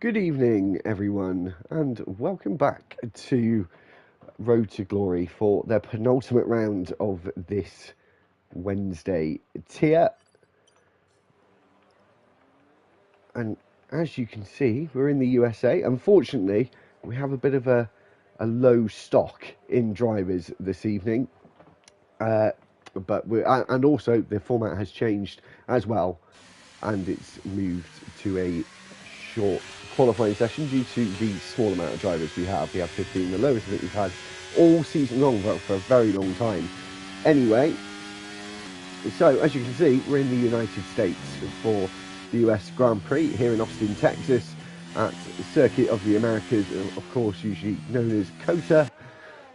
Good evening, everyone, and welcome back to Road to Glory for their penultimate round of this Wednesday tier. And as you can see, we're in the USA. Unfortunately, we have a bit of a low stock in drivers this evening. And also the format has changed as well, and it's moved to a short qualifying session due to the small amount of drivers we have. We have 15, the lowest that we've had all season long for a very long time. Anyway, so as you can see, we're in the United States for the US Grand Prix here in Austin, Texas, at the Circuit of the Americas, of course, usually known as COTA,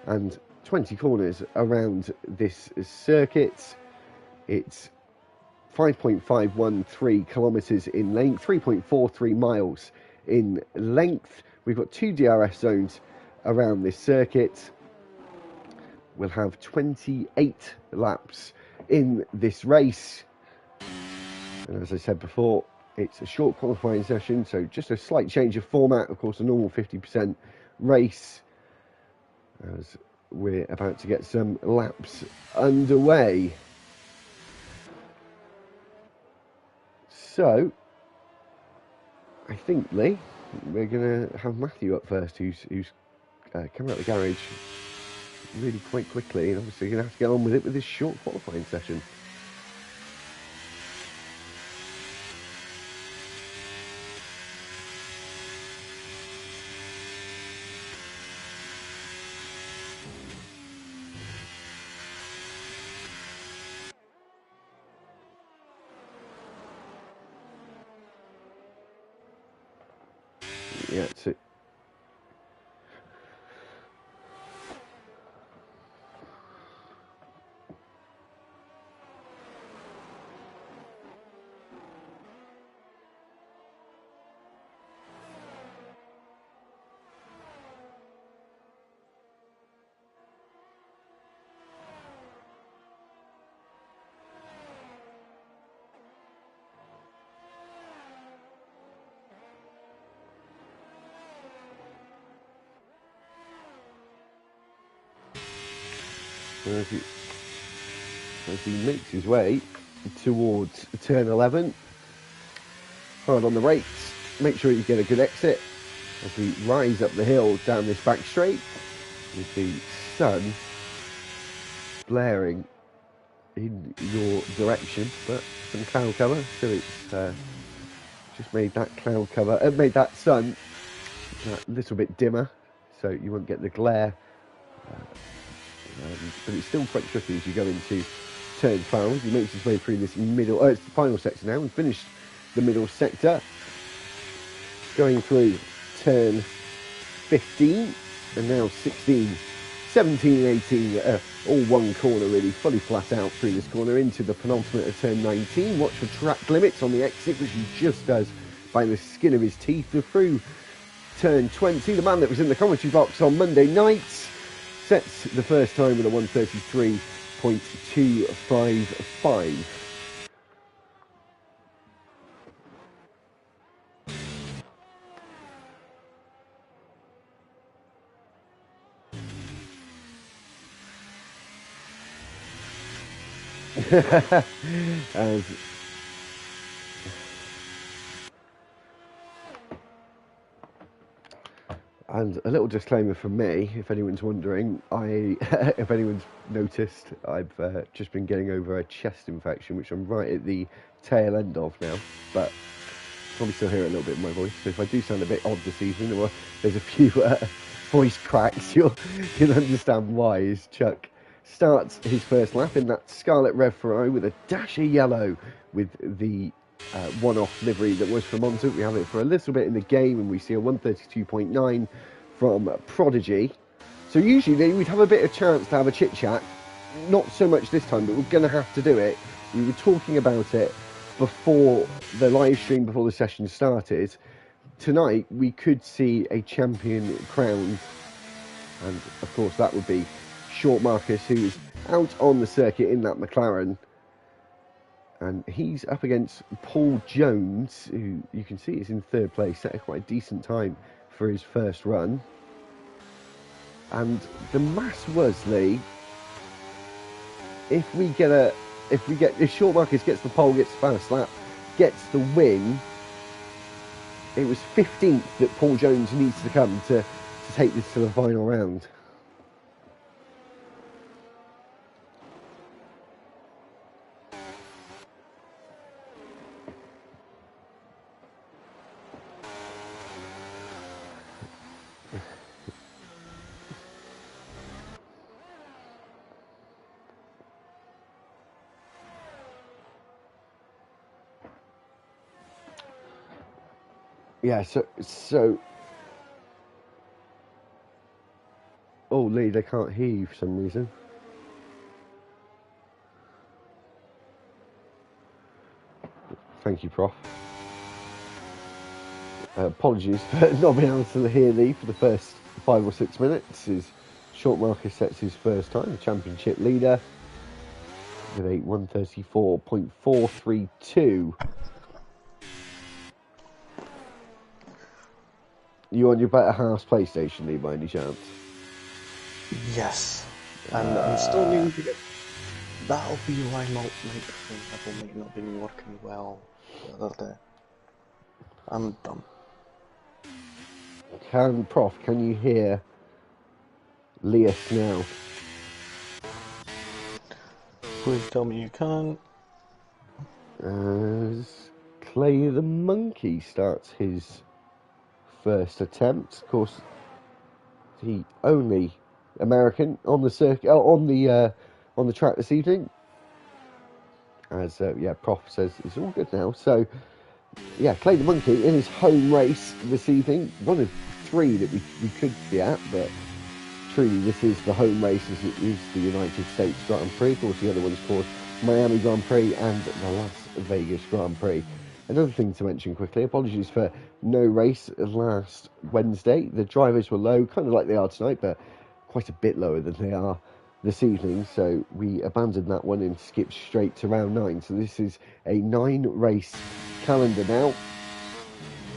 and 20 corners around this circuit. It's 5.513 kilometres in length, 3.43 miles in length. We've got 2 DRS zones around this circuit. We'll have 28 laps in this race. And as I said before, it's a short qualifying session, so just a slight change of format. Of course, a normal 50% race, as we're about to get some laps underway. So, I think, Lee, we're going to have Matthew up first, who's come out of the garage really quite quickly, and obviously going to have to get on with it with this short qualifying session. Yeah, so as he makes his way towards turn 11, hard on the brakes, make sure you get a good exit as we rise up the hill down this back straight with the sun blaring in your direction, but some cloud cover, so it's just made that cloud cover, made that sun a little bit dimmer, so you won't get the glare. But it's still quite tricky as you go into turn 12. He makes his way through this middle, it's the final sector now. We've finished the middle sector. Going through turn 15, and now 16, 17 and 18, all one corner really, fully flat out through this corner into the penultimate of turn 19. Watch for track limits on the exit, which he just does by the skin of his teeth. Through turn 20, the man that was in the commentary box on Monday nights sets the first time with a 1:33.255. And a little disclaimer from me, if anyone's wondering, if anyone's noticed, I've just been getting over a chest infection, which I'm right at the tail end of now, but probably still hear a little bit in my voice, so if I do sound a bit odd this evening, or there's a few voice cracks, you'll understand why, as Chuck starts his first lap in that Scarlet Rev Ferrari with a dash of yellow with the one-off livery that was from Monza. We have it for a little bit in the game, and we see a 1:32.9 from Prodigy. So usually we'd have a bit of chance to have a chit-chat. Not so much this time, but we're going to have to do it. We were talking about it before the live stream, before the session started. Tonight, we could see a champion crowned, and of course that would be Short Marcus, who is out on the circuit in that McLaren. And he's up against Paul Jones, who you can see is in third place, set a quite a decent time for his first run. And the maths was, Lee, if Short Marcus gets the pole, gets the fast lap, gets the win, it was 15th that Paul Jones needs to come to take this to the final round. Yeah, so oh, Lee, they can't hear you for some reason. Thank you, Prof. Apologies for not being able to hear Lee for the first 5 or 6 minutes. As Short Marcus sets his first time, the championship leader, with a 1:34.432. You on your better half's PlayStation, Lee, by any chance? Yes. And I'm still needing to get... That'll be why my microphone level might not be working well the other day. I'm done. Prof, can you hear Leas now? Please tell me you can. As Clay the Monkey starts his first attempt. Of course, the only American on the circuit, on the track this evening. As Prof says, it's all good now. So, yeah, Clay the Monkey in his home race this evening. One of 3 that we could be at, but truly this is the home race, as it is the United States Grand Prix. Of course, the other one's called Miami Grand Prix and the Las Vegas Grand Prix. Another thing to mention quickly, apologies for no race last Wednesday. The drivers were low, kind of like they are tonight, but quite a bit lower than they are this evening. So we abandoned that one and skipped straight to round 9. So this is a 9-race calendar now.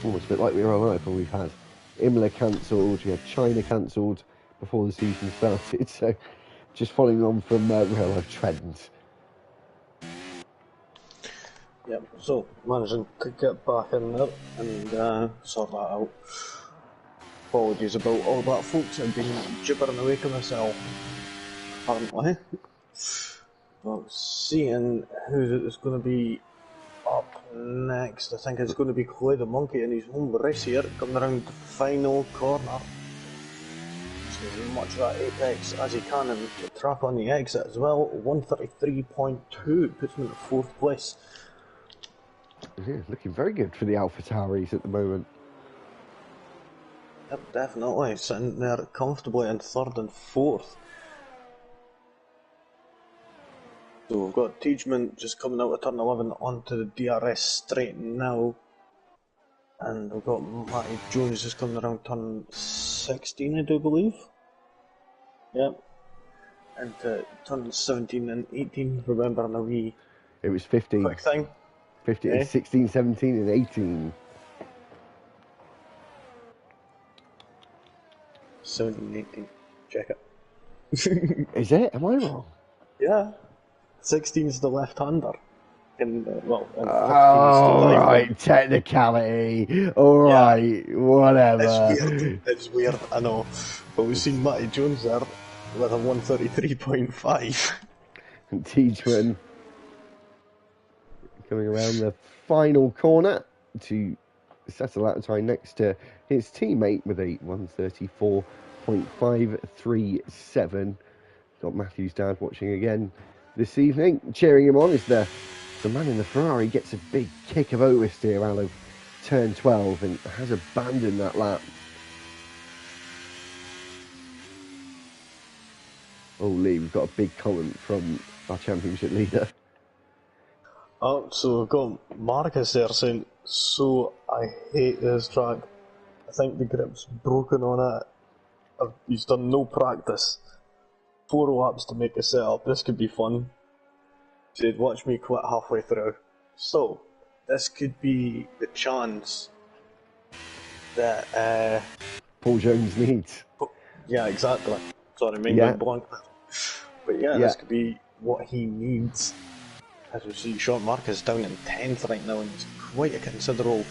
Almost a bit like we were alive when we've had Imola cancelled, we had China cancelled before the season started. So just following on from real life trends. Yep, so managing to get back in there and sort that out. Apologies about all that, folks. I've been gibbering away to myself, apparently. But seeing who is going to be up next, I think it's going to be Clay the Monkey in his home race here, coming around the final corner. So as much of that apex as he can, and the track on the exit as well. 1:33.2 puts him in 4th place. Yeah, looking very good for the Alpha Tauris at the moment. Yep, definitely. Sitting there comfortably in 3rd and 4th. So we've got Teachman just coming out of turn 11 onto the DRS straight now. And we've got Matty Jones just coming around turn 16, I do believe. Yep. And turn 17 and 18, remembering a wee... It was 15. Quick thing. 15, 16, 17 and 18. 17 and 18. Check it. Is it? Am I wrong? Yeah. 16 is the left-hander. And, well, and 15 is the right, right, technicality. Alright, yeah. Whatever. It's weird, I know. But we've seen Matty Jones there with a 1:33.5. And Teachman coming around the final corner to settle out time next to his teammate with a 1:34.537. Got Matthew's dad watching again this evening, cheering him on as the man in the Ferrari gets a big kick of oversteer out of turn 12 and has abandoned that lap. Oh, Lee, we've got a big comment from our championship leader. Oh, so we've got Marcus there saying, so I hate this track. I think the grip's broken on it. He's done no practice. 4 laps to make a setup. This could be fun. So he'd watch me quit halfway through. So, this could be the chance that, Paul Jones needs. yeah, exactly. Sorry, mind Yeah. went blank. But yeah, Yeah. this could be what he needs. As we see, Sean Marcus down in 10th right now, and it's quite a considerable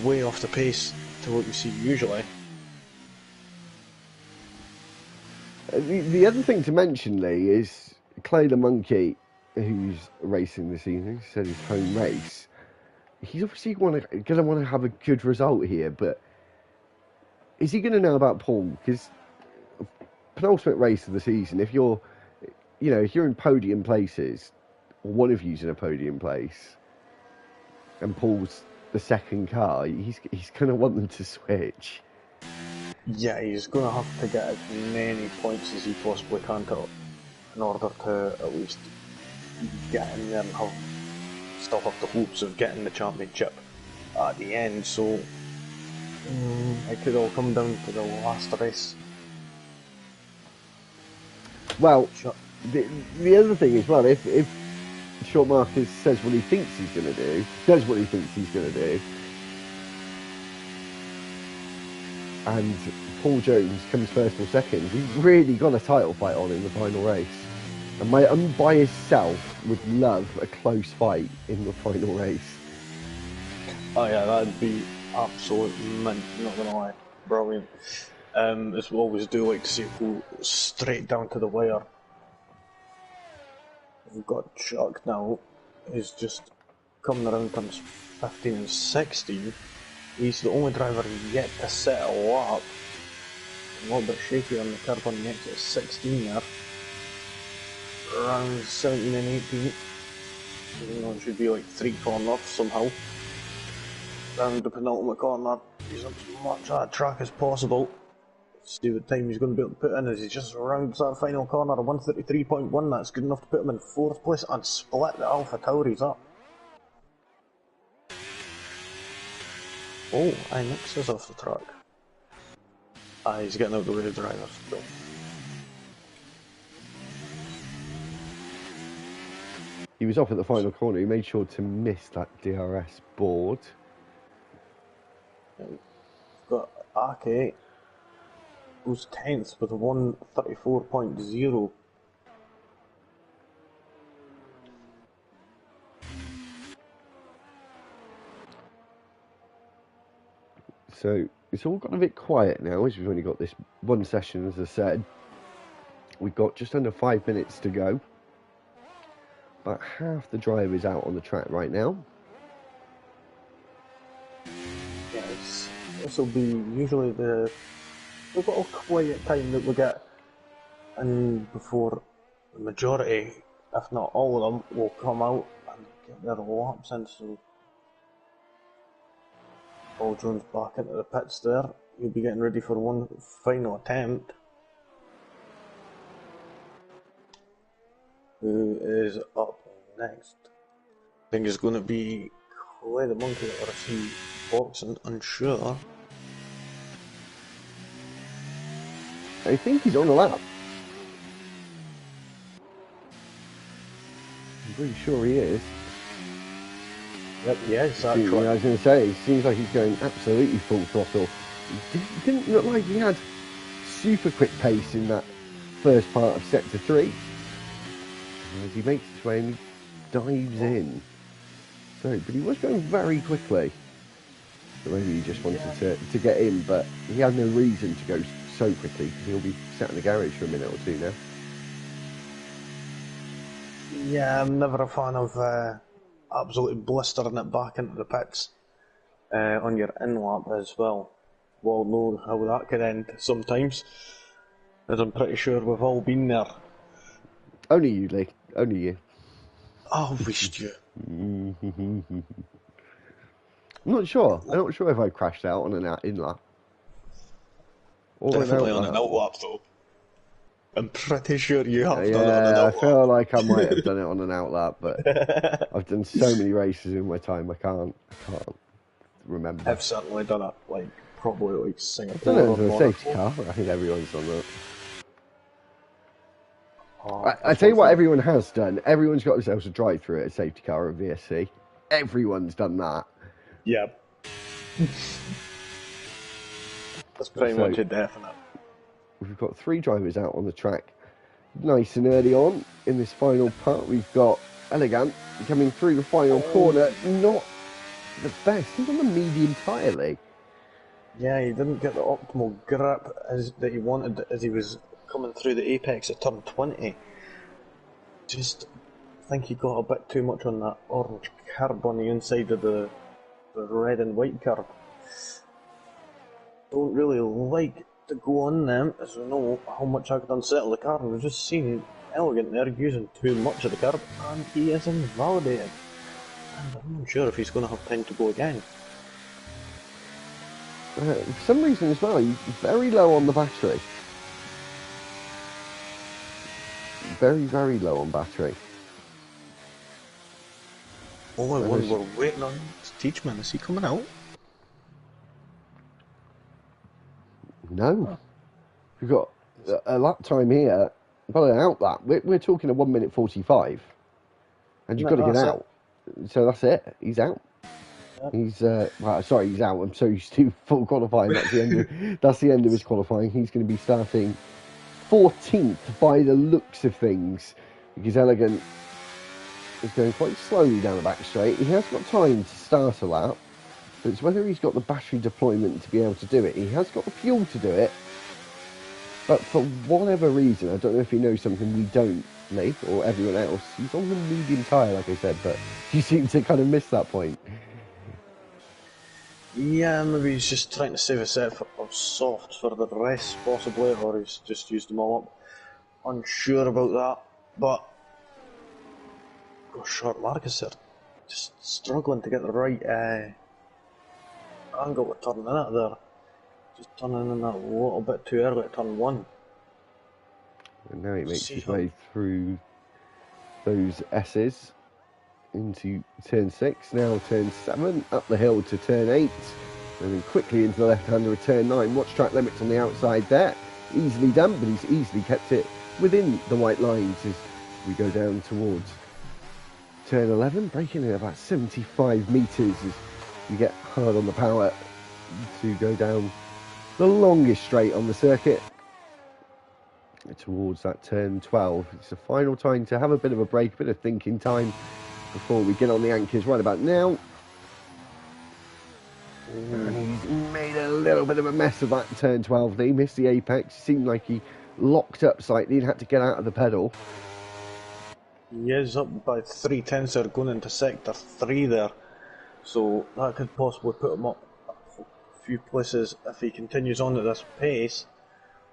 way off the pace to what we see usually. The other thing to mention, Lee, is Clay the Monkey, who's racing this evening, said his home race. He's obviously going to want to have a good result here, but is he going to know about Paul? Because penultimate race of the season, if you're in podium places, or one of you's in a podium place, and Paul's the second car, he's going to want them to switch. Yeah, he's going to have to get as many points as he possibly can in order to at least get in there and still have the hopes of getting the championship at the end. So it could all come down to the last race. Well, the other thing is, well, if Sean Marcus says what he thinks he's going to do, does what he thinks he's going to do, and Paul Jones comes first or second, he's really got a title fight on in the final race. And my unbiased self would love a close fight in the final race. Oh yeah, that'd be absolute mint, not gonna lie. Brilliant. As we always do like to see it go straight down to the wire. We've got Chuck now, who's just coming around turns 15 and 16. He's the only driver yet to set a lap. A little bit shaky on the curve on the exit of 16 there. Around 17 and 18. Even though it should be like 3 corners somehow. Round the penultimate corner, he's up as much of that track as possible. Let's see what time he's going to be able to put in as he just rounds that final corner at 133.1. That's good enough to put him in 4th place and split the Alpha Tauris up. Oh, Nix is off the track. He's getting out the way of drivers. So. He was off at the final corner. He made sure to miss that DRS board. We've got Ake, who's 10th with a 134.0. So it's all gone a bit quiet now, as we've only got this one session, as I said. We've got just under 5 minutes to go. About half the drivers out on the track right now. Yes, this will be usually the little quiet time that we get, and before the majority, if not all of them, will come out and get their laps in. So Paul Jones back into the pits there. He'll be getting ready for one final attempt. Who is up next? I think it's going to be Clay the Monkey or is he boxing? Unsure. I think he's on the lap. I'm pretty sure he is. Yep, yes, actually. I was going to say, it seems like he's going absolutely full throttle. He didn't look like he had super quick pace in that first part of Sector 3. As he makes his way and he dives in. So, but he was going very quickly. So maybe he just wanted to get in, but he had no reason to go so quickly because he'll be sat in the garage for a minute or two now. Yeah, I'm never a fan of absolutely blistering it back into the pits on your in-lap as well. We all know how that can end sometimes, as I'm pretty sure we've all been there. Only you, Lee. Only you. I wished you. I'm not sure. I'm not sure if I crashed out on an in-lap. Definitely on an out-lap though. I'm pretty sure you have done it on an Yeah, out-lap. I feel like I might have done it on an out-lap, but I've done so many races in my time, I can't remember. I've certainly done it, like, probably like Singapore. I don't know, it's a safety car, I think everyone's done that. Oh, I that's tell one you what, thing. everyone has done. Everyone's got themselves a drive-through at a safety car or a VSC. Everyone's done that. Yeah. That's pretty So much a definite. we've got 3 drivers out on the track, nice and early on in this final part. We've got Elegant coming through the final corner. Not the best. He's on the medium tyre, Lee. Yeah, he didn't get the optimal grip that he wanted as he was coming through the apex at turn 20. Just think he got a bit too much on that orange curb on the inside of the red and white curb. Don't really like to go on them, as we know how much I could unsettle the car, and we've just seen Elegant there using too much of the curb, and he is invalidated. And I'm not sure if he's going to have time to go again. For some reason as well, he's very low on the battery. Very, very low on battery. Only one we're waiting on is Teachman. Is he coming out? No. We've got a lap time here. Well, out that. We're talking a 1 minute 45. And you've got to get out. So that's it. He's out. Yep. He's well, sorry, he's out. I'm so used to full qualifying. That's the end. That's the end of his qualifying. He's going to be starting 14th by the looks of things, because Elegant is going quite slowly down the back straight. He has got time to start a lap, but it's whether he's got the battery deployment to be able to do it. He has got the fuel to do it, but for whatever reason, I don't know if he knows something we don't, Lee, or everyone else, he's on the medium tyre, like I said, but you seem to kind of miss that point. Yeah, maybe he's just trying to save a set of softs for the rest, possibly, or he's just used them all up. Unsure about that, but short Marcus there, just struggling to get the right angle to turn in it there. Just turning in that a little bit too early at turn 1. And now he makes his way through those S's into turn 6, now turn 7, up the hill to turn 8, and then quickly into the left-hander of turn 9. Watch track limits on the outside there. Easily done, but he's easily kept it within the white lines as we go down towards turn 11, braking at about 75 metres as you get hard on the power to go down the longest straight on the circuit towards that turn 12. It's the final time to have a bit of a break, a bit of thinking time before we get on the anchors right about now. And he's made a little bit of a mess of that turn 12. He missed the apex. Seemed like he locked up slightly and had to get out of the pedal. He is up by 3/10 there, going into sector 3 there, so that could possibly put him up a few places if he continues on at this pace.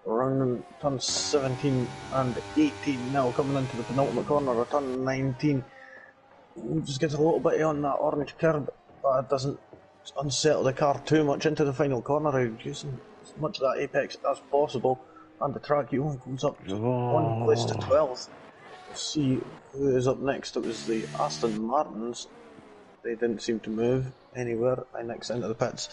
Around turn 17 and 18 now, coming into the penultimate corner of turn 19. He just gets a little bit on that orange curb, but it doesn't unsettle the car too much into the final corner. He's using as much of that apex as possible, and the track he only goes up to 1 place to 12th. We'll see who is up next. It was the Aston Martins. They didn't seem to move anywhere. They next into the pits.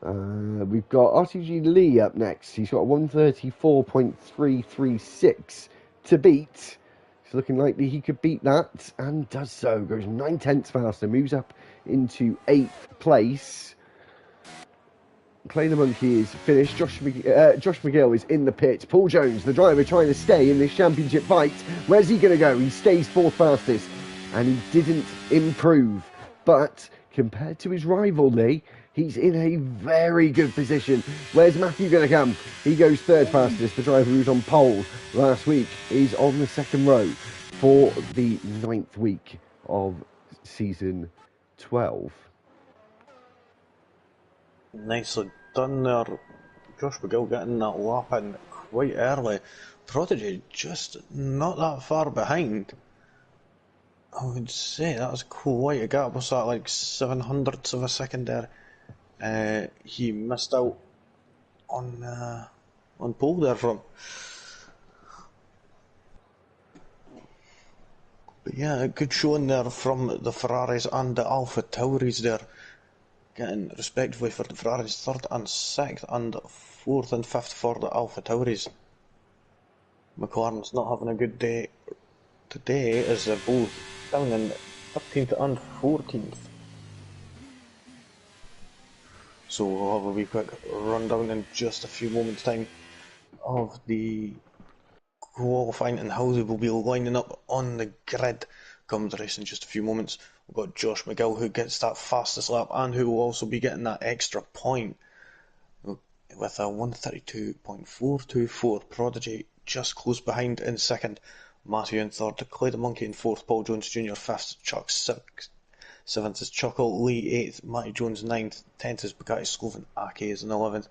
We've got RTG Lee up next. He's got 134.336 to beat. It's looking likely he could beat that, and does so. Goes 9/10 faster, moves up into 8th place. Clay the Monkey is finished. Josh McGill is in the pit. Paul Jones, the driver, trying to stay in this championship fight. Where's he going to go? He stays 4th fastest, and he didn't improve. But compared to his rival, Lee, he's in a very good position. Where's Matthew going to come? He goes 3rd fastest. The driver who was on pole last week is on the 2nd row for the 9th week of season 12. Nicely done there. Josh McGill getting that lap in quite early. Prodigy just not that far behind. I would say that was quite a gap. Was that like 700ths of a second there? He missed out on pole there from. But yeah, a good showing there from the Ferraris and the Alpha Tauris there, getting respectively for the Ferraris 3rd and 6th, and 4th and 5th for the Alpha Tauris. McLaren's not having a good day today, as they're both down in 13th and 14th. So we'll have a wee quick rundown in just a few moments' time of the qualifying and how they will be lining up on the grid come the race in just a few moments. We've got Josh McGill, who gets that fastest lap and who will also be getting that extra point with a 132.424. Prodigy just close behind in second, Matthew in third, Clay the Monkey in fourth, Paul Jones Jr. fifth, Chuck sixth, seventh is Chuckle, Lee eighth, Matty Jones ninth, 10th is Bugatti Sloven, Aki is in 11th,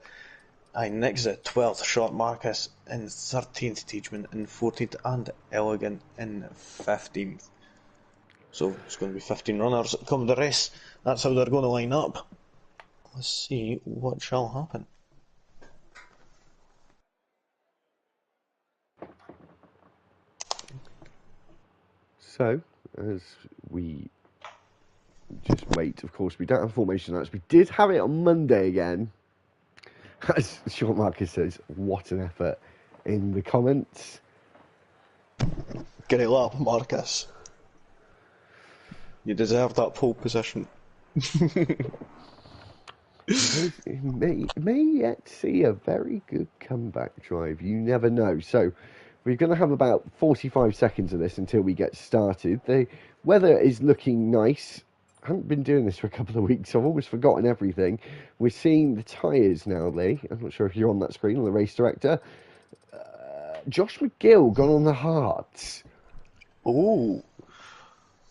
next is 12th, Short Marcus in 13th, Teachman in 14th, and Elegant in 15th. So it's going to be 15 runners come the race. That's how they're going to line up. Let's see what shall happen. So, as we just wait, of course, we don't have formation notes. We did have it on Monday again. As Short Marcus says, what an effort in the comments. Get it up, Marcus. You deserve that pole position. may yet see a very good comeback drive. You never know. So we're going to have about 45 seconds of this until we get started. The weather is looking nice. I haven't been doing this for a couple of weeks, so I've almost forgotten everything. We're seeing the tyres now, Lee. I'm not sure if you're on that screen, on the race director. Josh McGill gone on the hards. Oh,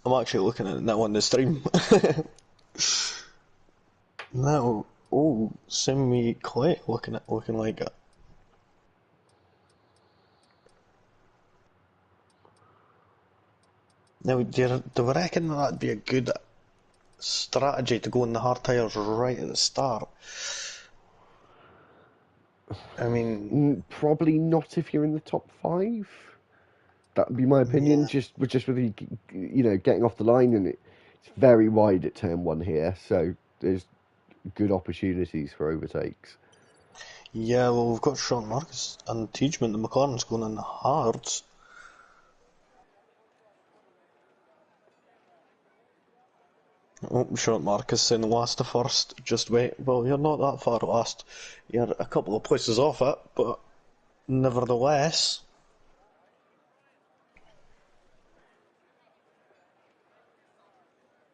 I'm actually looking at it now on the stream. Now, oh, Simi Clay looking like it. Now, do we reckon that'd be a good strategy to go in the hard tyres right at the start? I mean, probably not if you're in the top 5. That would be my opinion. Yeah. Just with you getting off the line, and it's very wide at turn 1 here, so there's good opportunities for overtakes. Yeah, well, we've got Sean Marcus and Teachman. The McLaren's going in the hards. Oh, Sean Marcus saying last to first. Just wait. Well, you're not that far last. You're a couple of places off it, but nevertheless.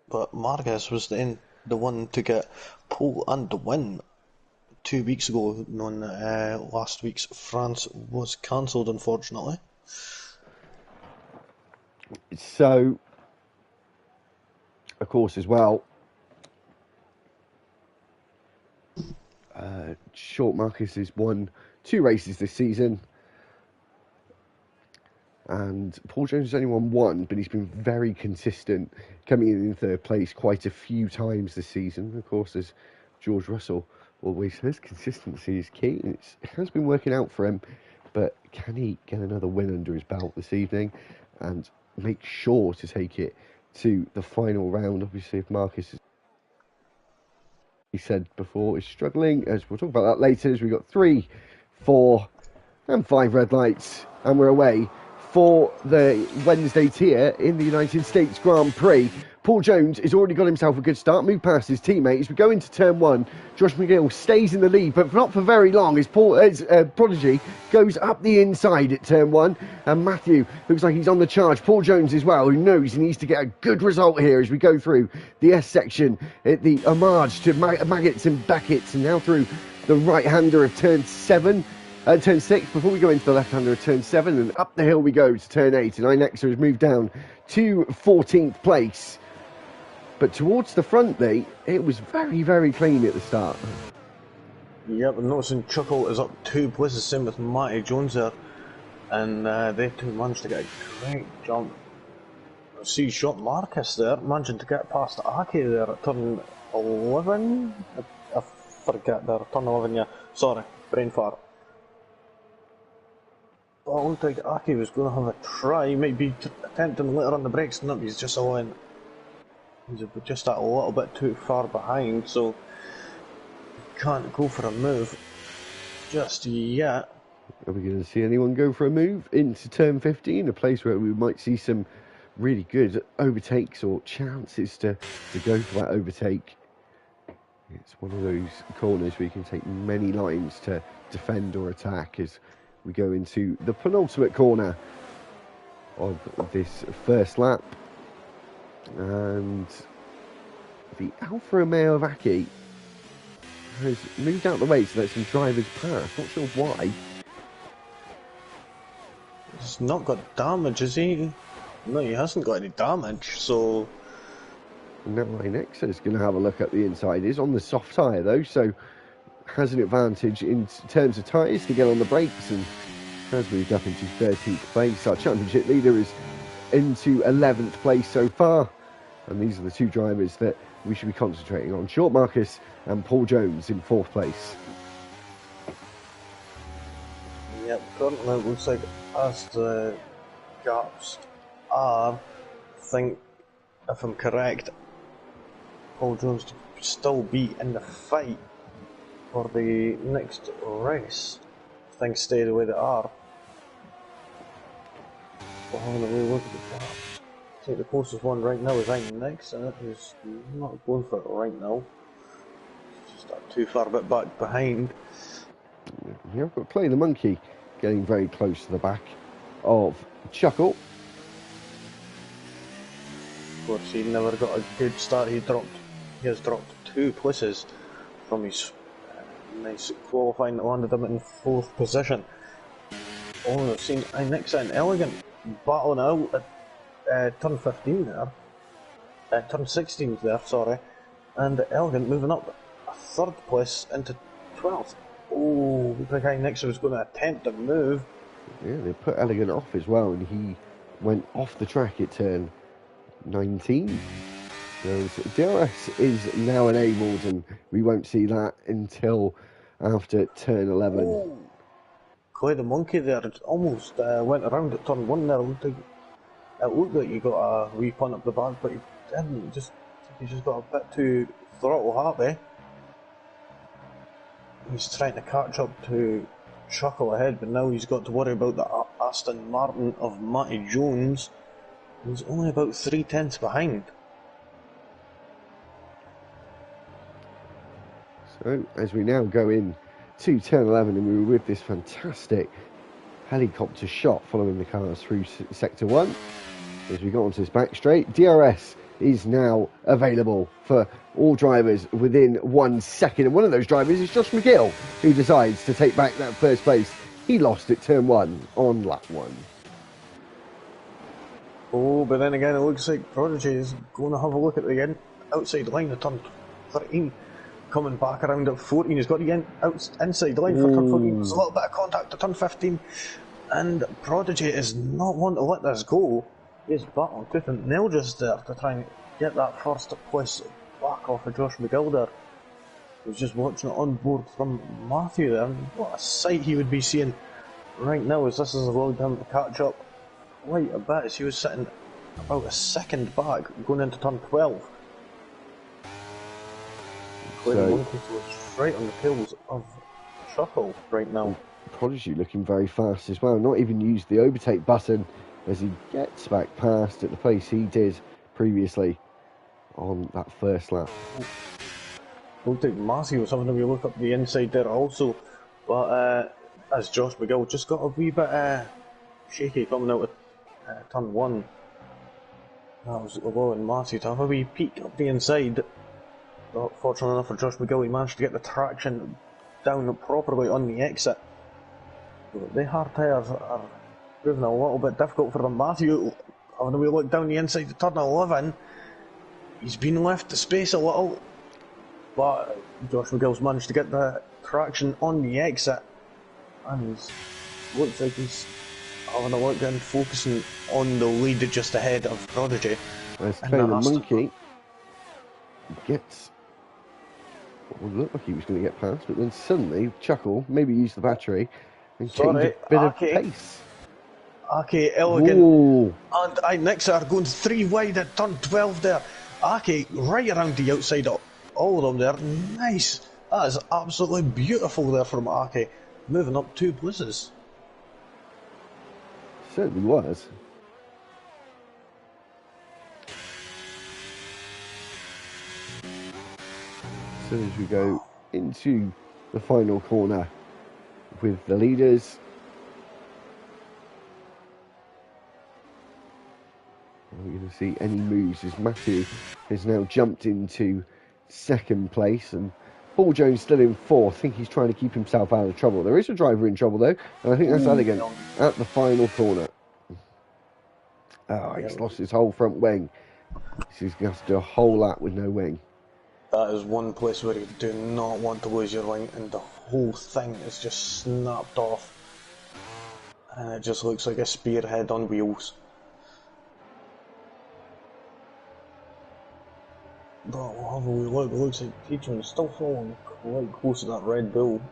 But Marcus was the one to get pole and the win 2 weeks ago, knowing that last week's France was cancelled, unfortunately. So, of course, as well, Short Marcus has won 2 races this season, and Paul Jones has only won 1, but he's been very consistent, coming in 3rd place quite a few times this season. Of course, as George Russell always says, consistency is key, and it has been working out for him, but can he get another win under his belt this evening and make sure to take it to the final round? Obviously, if Marcus, he said before, is struggling, as we'll talk about that later, as we've got 3, 4 and 5 red lights, and we're away for the Wednesday tier in the United States Grand Prix. Paul Jones has already got himself a good start, moved past his teammate. As we go into turn 1, Josh McGill stays in the lead, but not for very long, as Prodigy goes up the inside at turn 1, and Matthew looks like he's on the charge. Paul Jones as well, who knows he needs to get a good result here as we go through the S section at the homage to Maggots and Beckett's, and now through the right-hander of turn 7. Turn 6, before we go into the left-hander of turn 7, and up the hill we go to turn 8, and Inexa has moved down to 14th place. But towards the front, it was very, very clean at the start. Yep, I'm noticing Chuckle is up 2 places, same with Matty Jones there, and they two managed to get a great jump. I see Shot Marcus there, managing to get past Aki there at turn 11? I forget there, turn 11, yeah, sorry, brain fart. Oh, it looked like Aki was going to have a try. He might be attempting later on the brakes. No, he's just allowing. He's just a little bit too far behind, so can't go for a move just yet. Are we going to see anyone go for a move into turn 15, a place where we might see some really good overtakes or chances to go for that overtake? It's one of those corners where you can take many lines to defend or attack as we go into the penultimate corner of this first lap. And the Alfa Romeo of Aki has moved out the way to let some drivers pass. Not sure why. He's not got damage, has he? No, he hasn't got any damage, so... Now Inexa is going to have a look at the inside. He's on the soft tyre though, so has an advantage in terms of tyres to get on the brakes and has moved up into 13th place. Our championship leader is into 11th place so far. And these are the two drivers that we should be concentrating on. Short Marcus and Paul Jones in 4th place. Yep, currently it looks like as the gaps are, I think, if I'm correct, Paul Jones to still be in the fight for the next race. If things stay the way they are. But having a wee look at the gaps. I think the closest one right now is Inexa, who's not going for it right now. Just too far a bit back behind. Yeah, I've got Clay the Monkey getting very close to the back of Chuckle. Of course, he never got a good start. He has dropped 2 places from his nice qualifying that landed him in 4th position. Oh, I've seen Inexa and Elegant battling out at turn 15 there. Turn 16 there, sorry. And Elegant moving up a 3rd place into 12th. Oh, looked like Inexa was going to attempt to move. Yeah, they put Elegant off as well, and he went off the track at turn 19. So DRS is now enabled, and we won't see that until after turn 11. Oh. Clay the Monkey there almost went around at turn 1 there. It looked like he got a wee punt up the back, but he didn't. He just got a bit too throttle happy. He's trying to catch up to Chuckle ahead, but now he's got to worry about the Aston Martin of Matty Jones. He's only about 3/10 behind. So as we now go in to turn 11, and we were with this fantastic helicopter shot following the cars through sector 1. As we got onto this back straight, DRS is now available for all drivers within 1 second, and one of those drivers is Josh McGill, who decides to take back that first place he lost at turn 1 on lap 1. Oh, but then again, it looks like Prodigy is going to have a look at the outside line of turn 13, coming back around at 14. He's got the inside line for turn 14. There's a little bit of contact at turn 15, and Prodigy is not one to let this go. He's battling tooth and nail just there to try and get that first place back off of Josh McGill there. He was just watching it on board from Matthew there. What a sight he would be seeing right now as this has allowed him to catch up quite a bit, as he was sitting about a second back going into turn 12. Clay the Monkey was right on the tails of Chuckle right now. Prodigy looking very fast as well, not even used the overtake button as he gets back past at the place he did previously on that first lap. I don't think Massey was having a wee look up the inside there also, but as Josh McGill just got a wee bit shaky coming out of turn 1. That was allowing Massey to have a wee peek up the inside. But fortunately enough for Josh McGill, he managed to get the traction down properly on the exit. The hard tyres are proving a little bit difficult for them. Matthew, having a wee look down the inside of turn 11, he's been left to space a little, but Josh McGill's managed to get the traction on the exit, and looks like he's having a look and focusing on the lead just ahead of Prodigy. As Clay the Monkey gets what would look like he was going to get past, but then suddenly Chuckle maybe used the battery and changed a bit of pace. Aki, Elegant, Ooh. and Inexa are going 3 wide at turn 12 there. Aki right around the outside of all of them there. Nice. That is absolutely beautiful there from Aki. moving up 2 places. Certainly was. So as we go into the final corner with the leaders, we're going to see any moves as Matthew has now jumped into second place and Paul Jones still in fourth. I think he's trying to keep himself out of trouble. There is a driver in trouble though, and I think that's Elegant at the final corner. Oh, he's lost his whole front wing. He's going to have to do a whole lap with no wing. That is one place where you do not want to lose your wing, and the whole thing is just snapped off. And it just looks like a spearhead on wheels. But we'll have a wee look. It looks like Teachman is still following quite close to that Red Bull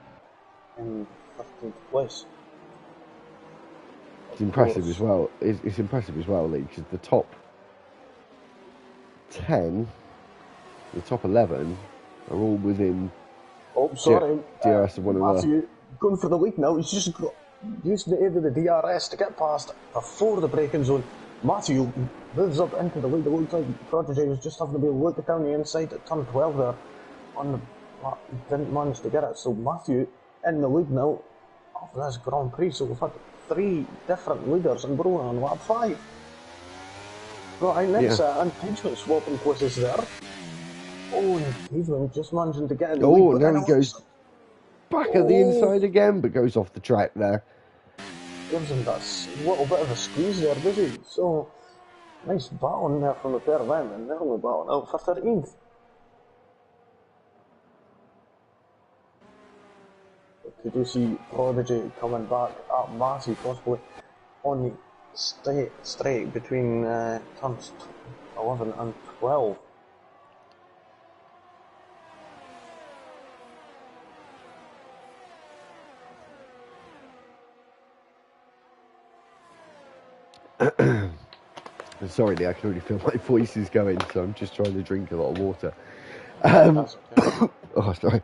in 15th place. It's impressive as well. It's impressive as well, Lee, because the top 10, the top 11 are all within. Oh, sorry. DRS of one another. Matthew going for the lead now. He's just using the aid of the DRS to get past before the braking zone. Matthew moves up into the lead. It looks like Prodigy was just having to be looking down the inside at turn 12 there. Didn't manage to get it. So Matthew in the lead now of this Grand Prix. So we've had 3 different leaders and we're only on lap 5. Right, next and Teachman swapping places there. Oh, and Teachman just managing to get in the lead. Oh, now he goes back at the inside again, but goes off the track there. Gives him that little bit of a squeeze there, does he? So, nice battle in there from the pair of them, and they're only battling out for 13th. Could you see Prodigy coming back at Matthew, possibly on the straight between turns 11 and 12? Sorry, Lee, I can already feel my voice is going, so I'm just trying to drink a lot of water. That's okay. Oh, sorry.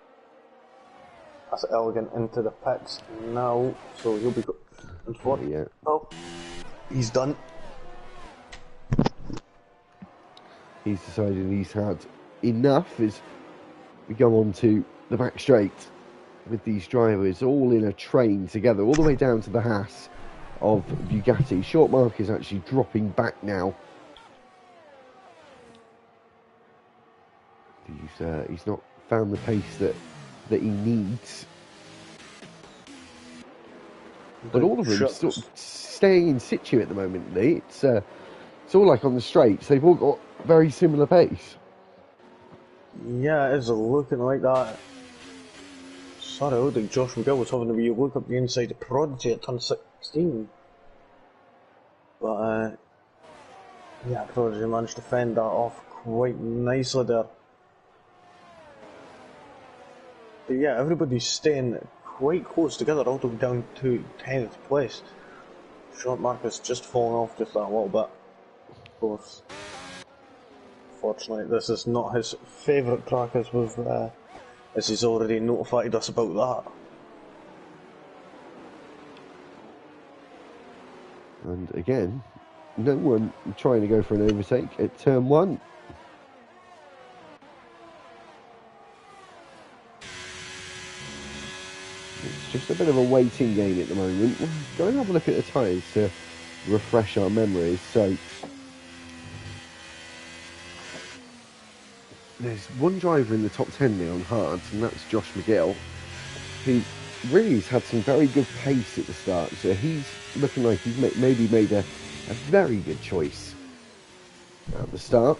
That's Elegant into the pits now, so he'll be in front. Yeah. Oh, he's done. He's decided he's had enough as we go on to the back straight with these drivers all in a train together, all the way down to the Haas of Bugatti. Short Mark is actually dropping back now. He's not found the pace that he needs. But all of them sort of staying in situ at the moment, Lee. It's all like on the straights. They've all got very similar pace. Yeah, it is looking like that. Sorry, I looked like Josh McGill was having to be look up the inside of Prodigy at turn 16. But, yeah, Prodigy managed to fend that off quite nicely there. But yeah, everybody's staying quite close together, all the way down to 10th place. Short Marcus just falling off just that little bit. Of course, fortunately, this is not his favourite track as he's already notified us about that. And again, no one trying to go for an overtake at turn 1. It's just a bit of a waiting game at the moment. We'll go and have a look at the tyres to refresh our memories. So there's one driver in the top 10 now on hards, and that's Josh McGill, who really has had some very good pace at the start. So he's looking like he's maybe made a very good choice at the start.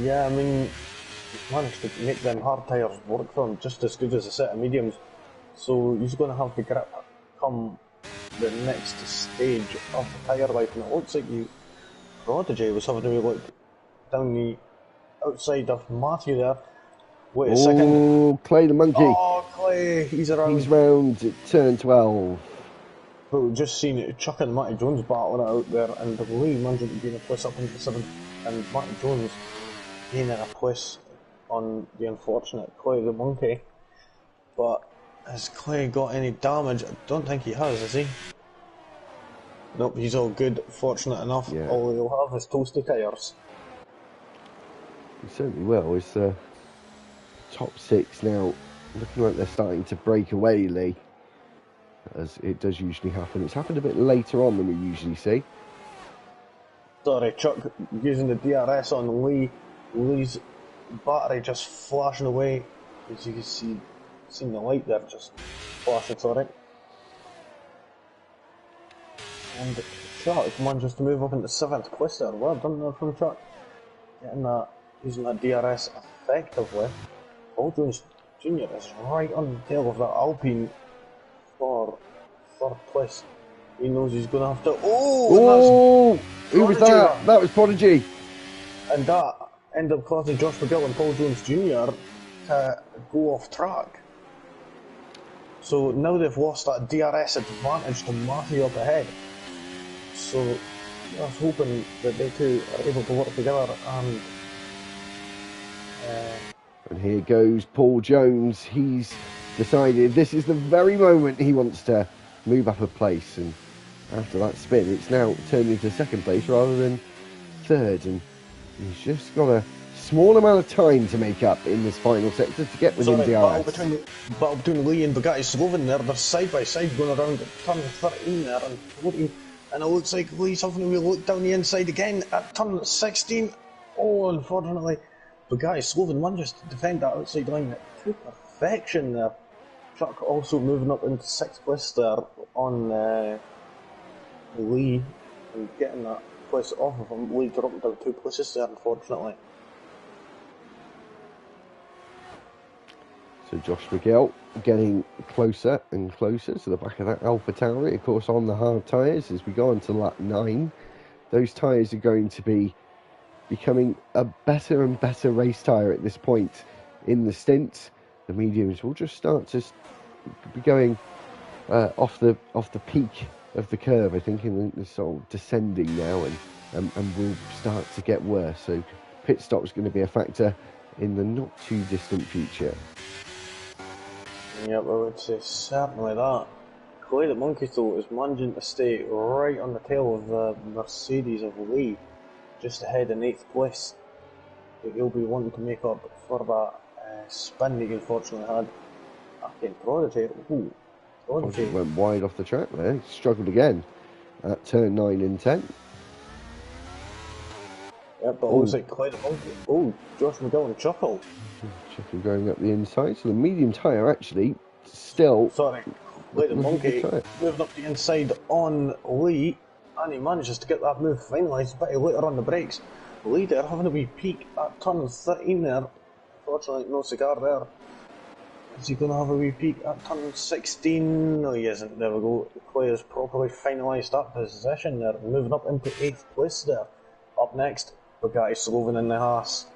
Yeah, I mean, he's managed to make them hard tyres work for him just as good as a set of mediums. So he's going to have the grip come the next stage of the tyre life. And it looks like Prodigy was having to look down the outside of Matthew there. Wait a second. Oh, Clay the monkey. Oh, Clay, he's around. He's round at turn 12. But we've just seen it, Chuck and Matty Jones battling it out there, and Lee managing to gain a place up into 7th, and Matty Jones gaining a place on the unfortunate Clay the monkey. But Has Clay got any damage? I don't think he has he? Nope, he's all good, fortunate enough. Yeah. All he'll have is toasty tyres. He certainly will. It's top 6 now. Looking like they're starting to break away, Lee. As it does usually happen. It's happened a bit later on than we usually see. Sorry, Chuck, using the DRS on Lee. Lee's battery just flashing away. As you can see, seeing the light there just flashing, sorry. And Chuck manages to move up into 7th place there. Well done there from Chuck. Getting that, using that DRS effectively. Paul Jones Jr. is right on the tail of that Alpine for 3rd place. He knows he's going to have to. Oh! Who was that? That was Prodigy. And that ended up causing Josh McGill and Paul Jones Jr. to go off track. So now they've lost that DRS advantage to Matthew up ahead. So I was hoping that they two are able to work together and. And here goes Paul Jones. He's decided this is the very moment he wants to move up a place, and after that spin it's now turned into 2nd place rather than 3rd, and he's just got a small amount of time to make up in this final sector to get within DRS. Battle between Lee and Bugatti Sloven there. They're side by side going around turn 13 there and 14, and it looks like Lee's having to look down the inside again at turn 16. Oh, unfortunately Bugatti Sloven manages to defend that outside line to perfection there. Chuck also moving up into 6th place there on Lee and getting that place off of him. Lee dropped down 2 places there, unfortunately. So Josh McGill getting closer and closer to the back of that Alpha Tauri, of course on the hard tyres as we go on to lap 9. Those tyres are going to be becoming a better and better race tyre at this point in the stint. The mediums will just start to be going off the peak of the curve, I think, in the sort of descending now, and will start to get worse. So pit stop's going to be a factor in the not too distant future. Yep, I would say certainly that. Clay the Monkey though is managing to stay right on the tail of the Mercedes of Lee, just ahead in 8th place. But he'll be wanting to make up for that spin he unfortunately had. Again, Prodigy. Ooh, Prodigy went wide off the track there. He struggled again at turn 9 and 10. Yep, but it looks like Clay the Monkey. Oh, Josh McGill and Chuckle. Chuckle going up the inside. So the medium tyre actually still. Sorry, Clay the Monkey moving up the inside on Lee, and he manages to get that move finalised a bit later on the brakes. Lee there having a wee peak at turn 13 there. Fortunately, no cigar there. Is he going to have a wee peak at turn 16? No, he isn't. There we go. Clay has properly finalised that position there, moving up into 8th place there. Up next, Bugatti Sloven in the Haas.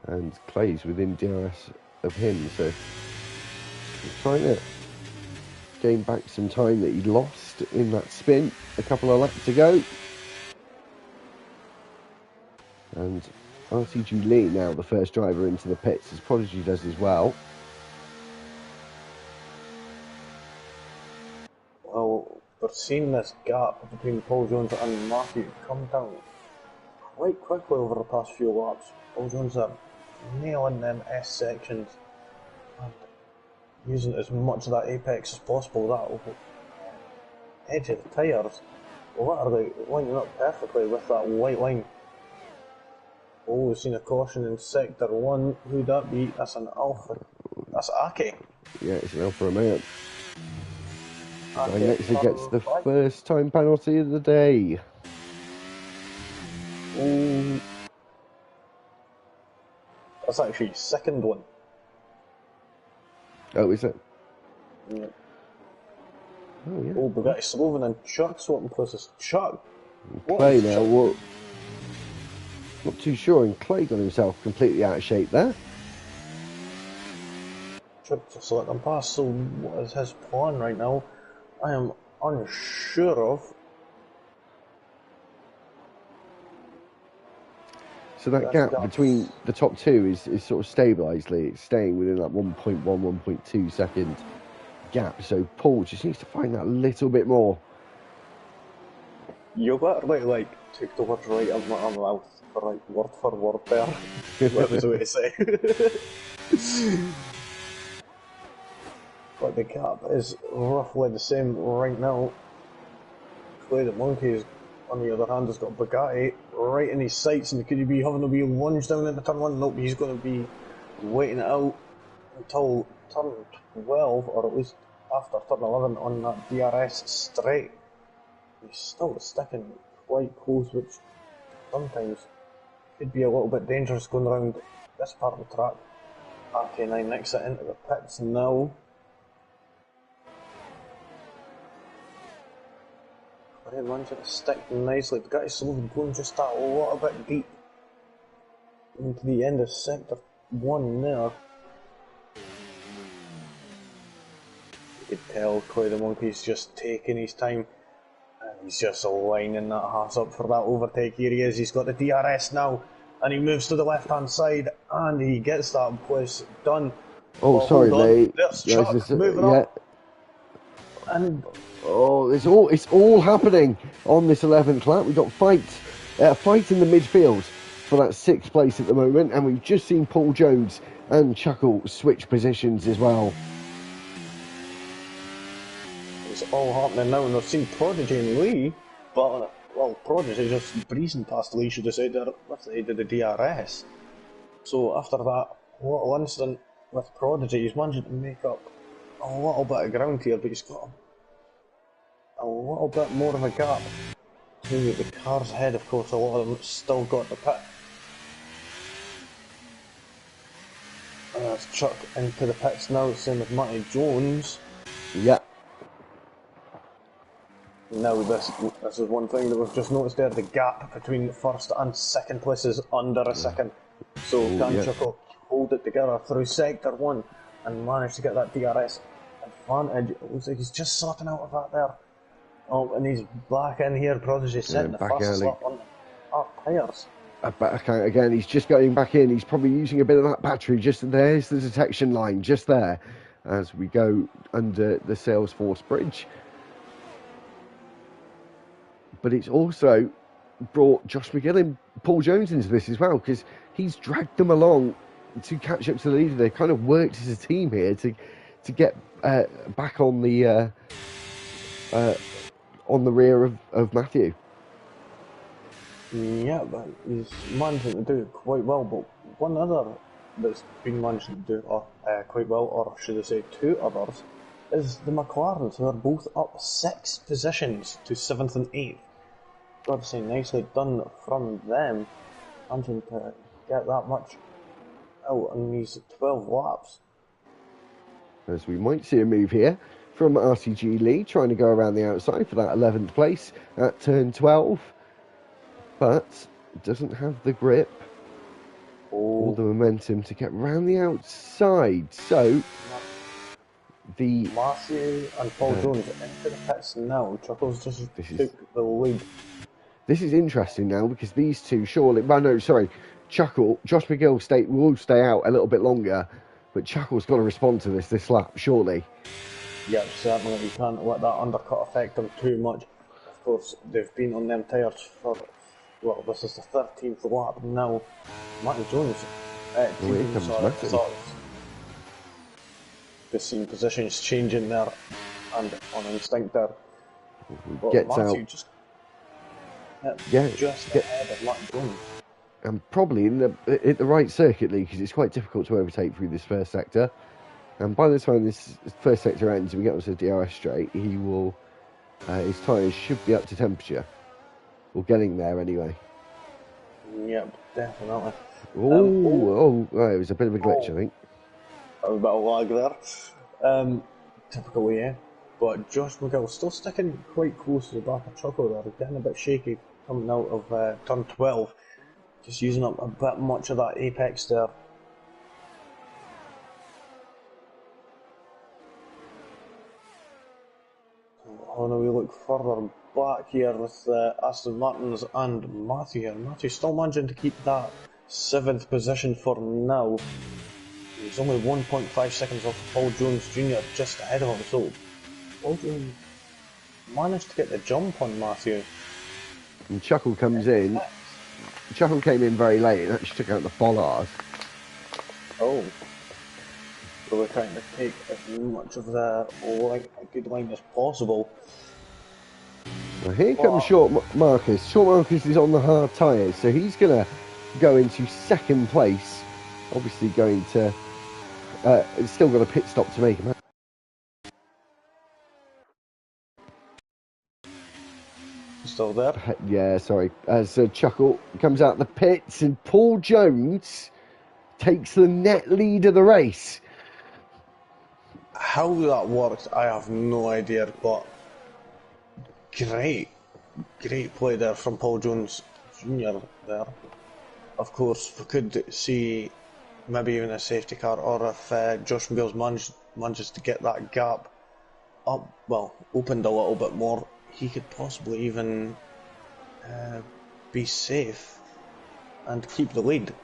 And Clay's within DRS of him, so he's trying to gain back some time that he lost in that spin a couple of laps ago. And RTG Lee now the first driver into the pits, as Prodigy does as well. Well, we're seeing this gap between Paul Jones and Matthew come down quite quickly over the past few laps. Paul Jones are nailing them S sections and using as much of that apex as possible. That edge of the tyres, literally lining up perfectly with that white line. Oh, we've seen a caution in sector 1. Who'd that be? That's an Alpha. That's Aki. Yeah, it's an Alfa Romeo. Aki next gets the first time penalty of the day. Oh, that's actually his second one. Oh, is it? Yeah. Oh, yeah. Oh, Bugatti Sloven and Chuck swapping places. Chuck! Clay now, what? Not too sure, and Clay got himself completely out of shape there. Chuck just let them pass, so what is his plan right now? I am unsure of. So that gap between the top two is sort of stabilised. It's staying within that 1.1, 1.2 second gap. So Paul just needs to find that little bit more. You literally like took the words right out my mouth, right word for word there. What was the way to say? But the gap is roughly the same right now. Clay the Monkey, on the other hand, has got Bugatti right in his sights, and could he be having a wee lunge down at the turn 1? Nope, he's going to be waiting it out until turn 12, or at least after turn 11 on that DRS straight. He's still sticking quite close, which sometimes could be a little bit dangerous going around this part of the track. RT9 next it into the pits now. Clay managing to stick nicely. Bugatti slowly going just that little bit deep into the end of sector 1 there. You could tell Clay the Monkey's just taking his time. And he's just lining that horse up for that overtake. Here he is, he's got the DRS now, and he moves to the left hand side, and he gets that place done. Oh, sorry, mate. There's Chuck moving up. And it's all happening on this 11th lap. We've got fight in the midfield for that 6th place at the moment, and we've just seen Paul Jones and Chuckle switch positions as well. It's all happening now, and I've seen Prodigy and Lee, but, well, Prodigy just breezing past Lee, should have said, there with the aid of the DRS. So after that little incident with Prodigy, he's managing to make up a little bit of ground here, but he's got a little bit more of a gap. So the cars ahead, of course, a lot of them still got the pit. And that's Chuck into the pits now, same with Matty Jones. Yeah. Now this is one thing that we've just noticed there, the gap between first and second place is under a second. So can Chuckle hold it together through sector 1 and manage to get that DRS advantage? It looks like he's just sorting out of that there. Oh, and he's back in here, Prodigy setting the fastest lap on our tyres. Again, he's just getting back in. He's probably using a bit of that battery. Just there's the detection line, just there, as we go under the Salesforce bridge. But it's also brought Josh McGill and Paul Jones into this as well, because he's dragged them along to catch up to the leader. They kind of worked as a team here to get back on the rear of Matthew. Yeah, but he's managing to do it quite well. But one other that's been managing to do quite well, or should I say two others, is the McLarens, who are both up 6 positions to 7th and 8th. Gotta say, nicely done from them, managing to get that much out in these 12 laps. As we might see a move here from RTG Lee, trying to go around the outside for that 11th place at turn 12, but doesn't have the grip or the momentum to get round the outside. So the Matthew and Paul Jones into the pits now. Chuckles just took the lead. This is interesting now, because these two surely... Well, no, sorry. Chuckle, Josh McGill will stay out a little bit longer, but Chuckle's got to respond to this lap, surely. Yeah, certainly. You can't let that undercut affect them too much. Of course, they've been on them tyres for... Well, this is the 13th lap now. Matty Jones... Just seen positions changing there, and on instinct there. Gets Matthew out. Just ahead of Matty Jones. And probably in the right circuit, Lee, because it's quite difficult to overtake through this first sector. And by the time this first sector ends and we get onto the DRS straight, he will... his tyres should be up to temperature. Or getting there anyway. Yep, definitely. It was a bit of a glitch, I think. That was a bit of lag there. Typical, yeah. But Josh McGill still sticking quite close to the back of Chuckle there, getting a bit shaky coming out of turn 12. Just using up a bit much of that apex there. Oh no, we look further back here with Aston Martins and Matthew here. Matthew still managing to keep that 7th position for now. He's only 1.5 seconds off Paul Jones Jr. just ahead of him, so Paul Jones managed to get the jump on Matthew. And Chuckle comes in. Chuckle came in very late and actually took out the bollard. Oh. So we're trying to take as much of the good line as possible. Well, here comes Short Marcus. Short Marcus is on the hard tyres, so he's going to go into second place. Obviously going to... still got a pit stop to make. Still there? Yeah, sorry. As Chuckle comes out the pits and Paul Jones takes the net lead of the race. How that works, I have no idea, but great play there from Paul Jones Jr. there. Of course, we could see maybe even a safety car, or if Josh McGill manages to get that gap up, well, opened a little bit more, he could possibly even be safe and keep the lead.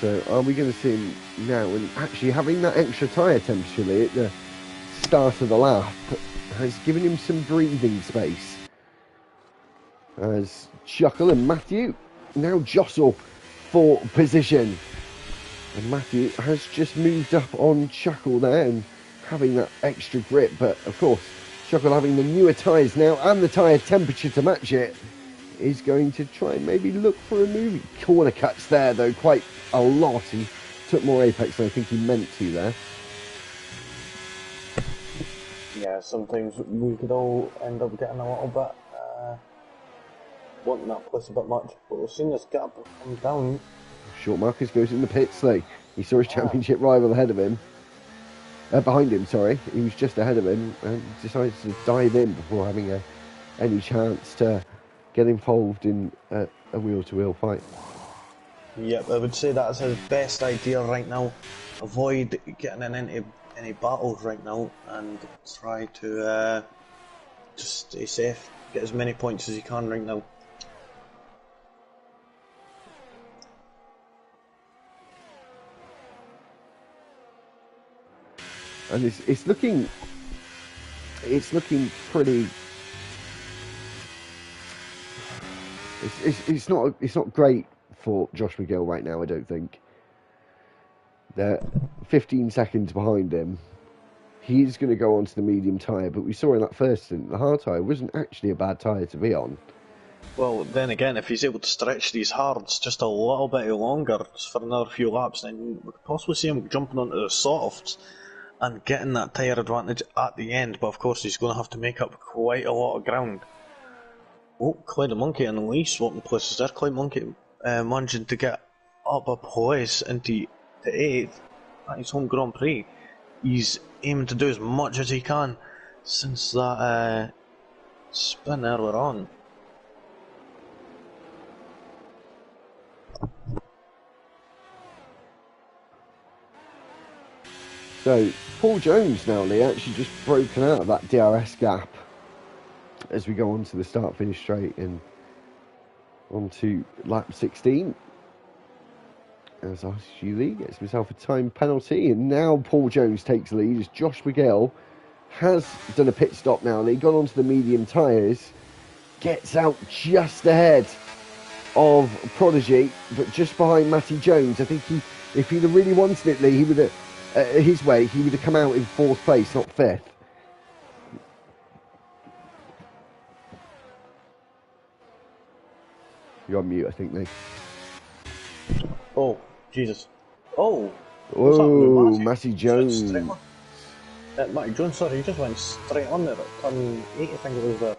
So are we going to see him now? And actually having that extra tyre temperature at the start of the lap has given him some breathing space. As Chuckle and Matthew now jostle for position. And Matthew has just moved up on Chuckle there and having that extra grip. But of course, Chuckle having the newer tyres now and the tyre temperature to match it is going to try and maybe look for a move. Corner cuts there though, quite a lot. He took more apex than I think he meant to there. Yeah, sometimes we could all end up getting a little bit wanting that place a bit much, but we've seen this gap come down. Short Marcus goes in the pits though. He saw his championship rival ahead of him. Behind him, sorry. He was just ahead of him and decided to dive in before having any chance to get involved in a wheel-to-wheel fight. Yep, I would say that's his best idea right now. Avoid getting into any battles right now and try to just stay safe. Get as many points as you can right now. And it's looking pretty. It's not great for Josh McGill right now. I don't think they're 15 seconds behind him. He's going to go onto the medium tyre, but we saw in that first stint the hard tyre wasn't actually a bad tyre to be on. Well, then again, if he's able to stretch these hards just a little bit longer, just for another few laps, then we could possibly see him jumping onto the softs and getting that tyre advantage at the end. But of course, he's going to have to make up quite a lot of ground. Oh, Clyde the Monkey and Lee swapping places there. Clyde Monkey managing to get up a place into the 8th at his home Grand Prix. He's aiming to do as much as he can since that spin earlier on. So Paul Jones now, Lee, actually just broken out of that DRS gap as we go on to the start-finish straight and onto lap 16. As RTG Lee gets himself a time penalty, and now Paul Jones takes the lead as Josh McGill has done a pit stop now. Lee gone onto the medium tyres, gets out just ahead of Prodigy, but just behind Matty Jones. I think if he'd have really wanted it, Lee, he would have. His way, he would have come out in 4th place, not 5th. You're on mute, I think, Lee. Oh, Jesus. Oh! Oh, Matty Jones. Matty Jones, sorry, he just went straight on there at turn 8, I think it was there.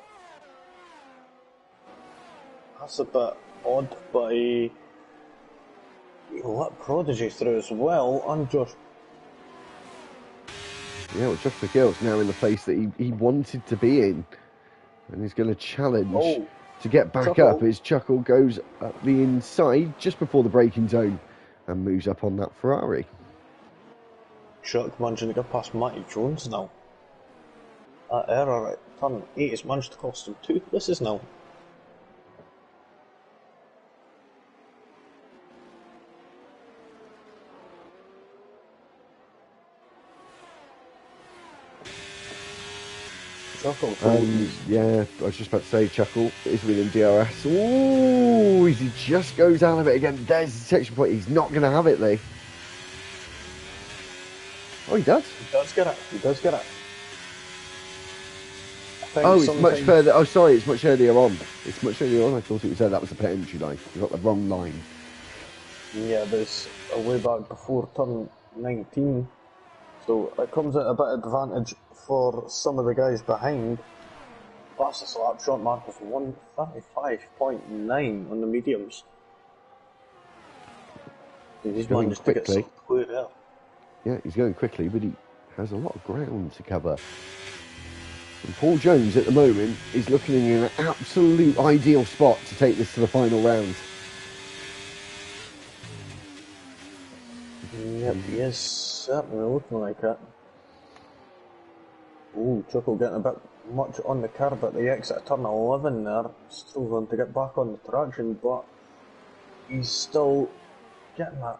That's a bit odd, but he let Prodigy through as well, and Josh. Yeah, well, Josh McGill's now in the place that he wanted to be in. And he's going to challenge to get back up as Chuckle goes up the inside just before the braking zone and moves up on that Ferrari. Chuck managing to get past Matty Jones now. That error at turn 8 has managed to cost him 2 places now. Chuckle. Yeah, I was just about to say, Chuckle is within DRS. Ooh, he just goes out of it again. There's the section point. He's not going to have it, Lee. Oh, he does. He does get it. He does get it. Oh, it's much further. Oh, sorry, it's much earlier on. It's much earlier on. I thought it was that was the pit entry line. You got the wrong line. Yeah, there's a way back before turn 19. So it comes at a bit of advantage for some of the guys behind. Fastest lap short mark of 1:35.9 on the mediums. He's managed to get some clear there. Yeah, he's going quickly, but he has a lot of ground to cover. And Paul Jones at the moment is looking in an absolute ideal spot to take this to the final round. Yep, he is certainly looking like it. Ooh, Chuckle getting a bit much on the curb at the exit of turn 11 there. Struggling to get back on the traction, but he's still getting that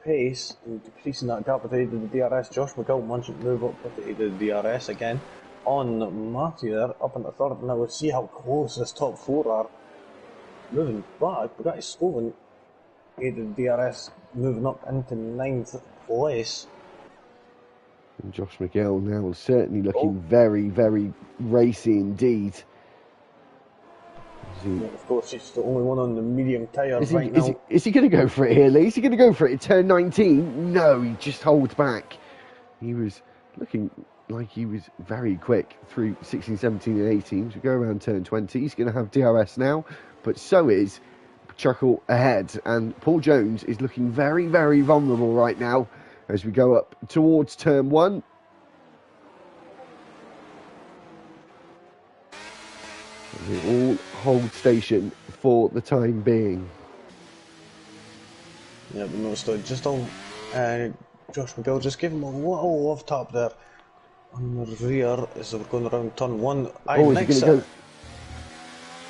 pace and decreasing that gap with aid of the DRS. Josh McGill managing to move up with the aid of the DRS again on Matthew there, up into third. Now we'll see how close this top four are. Moving back, we got his Sloven aid of the DRS moving up into 9th place. And Josh McGill now certainly looking very, very racy indeed. Yeah, of course, he's the only one on the medium tyre right now. Is he going to go for it here, Lee? Is he going to go for it at turn 19? No, he just holds back. He was looking like he was very quick through 16, 17 and 18. So go around turn 20. He's going to have DRS now, but so is Chuckle ahead. And Paul Jones is looking very, very vulnerable right now as we go up towards turn 1. They all hold station for the time being. Yeah, but no, so just on Josh McGill, just give him a little love tap there on the rear as we're going around turn 1. Is he going to go?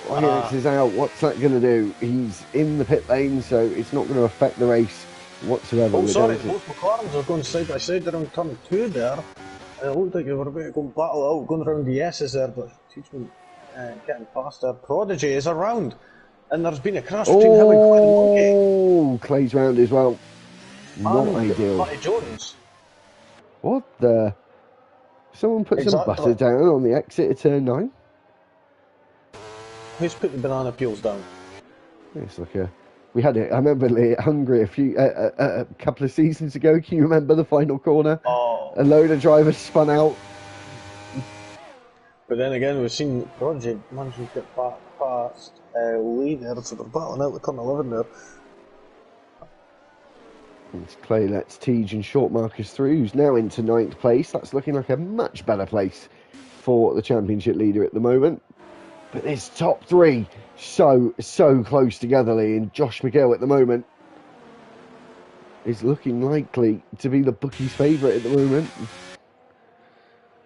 Inex is out. What's that going to do? He's in the pit lane, so it's not going to affect the race whatsoever. Oh, sorry, both McLarens are going side by side around turn 2 there. It looked like they were about to go battle out, going around the S's there, but Teachman getting past there. Prodigy is around, and there's been a crash between him and Clay Monkey. Oh, Clay's round as well. Not ideal. Matty Jones. What the? Someone put some butter down on the exit of turn 9. Who's put the banana peels down? It's like we had it. I remember at Hungary a couple of seasons ago. Can you remember the final corner? Oh. A load of drivers spun out. But then again, we've seen Prodigy managing to get back past Lee there, so they're battling out the turn 11 there. And Clay lets Tej and Short Marcus through, who's now into 9th place. That's looking like a much better place for the championship leader at the moment. But this top 3 so close together, Lee, and Josh McGill at the moment is looking likely to be the bookies' favourite at the moment.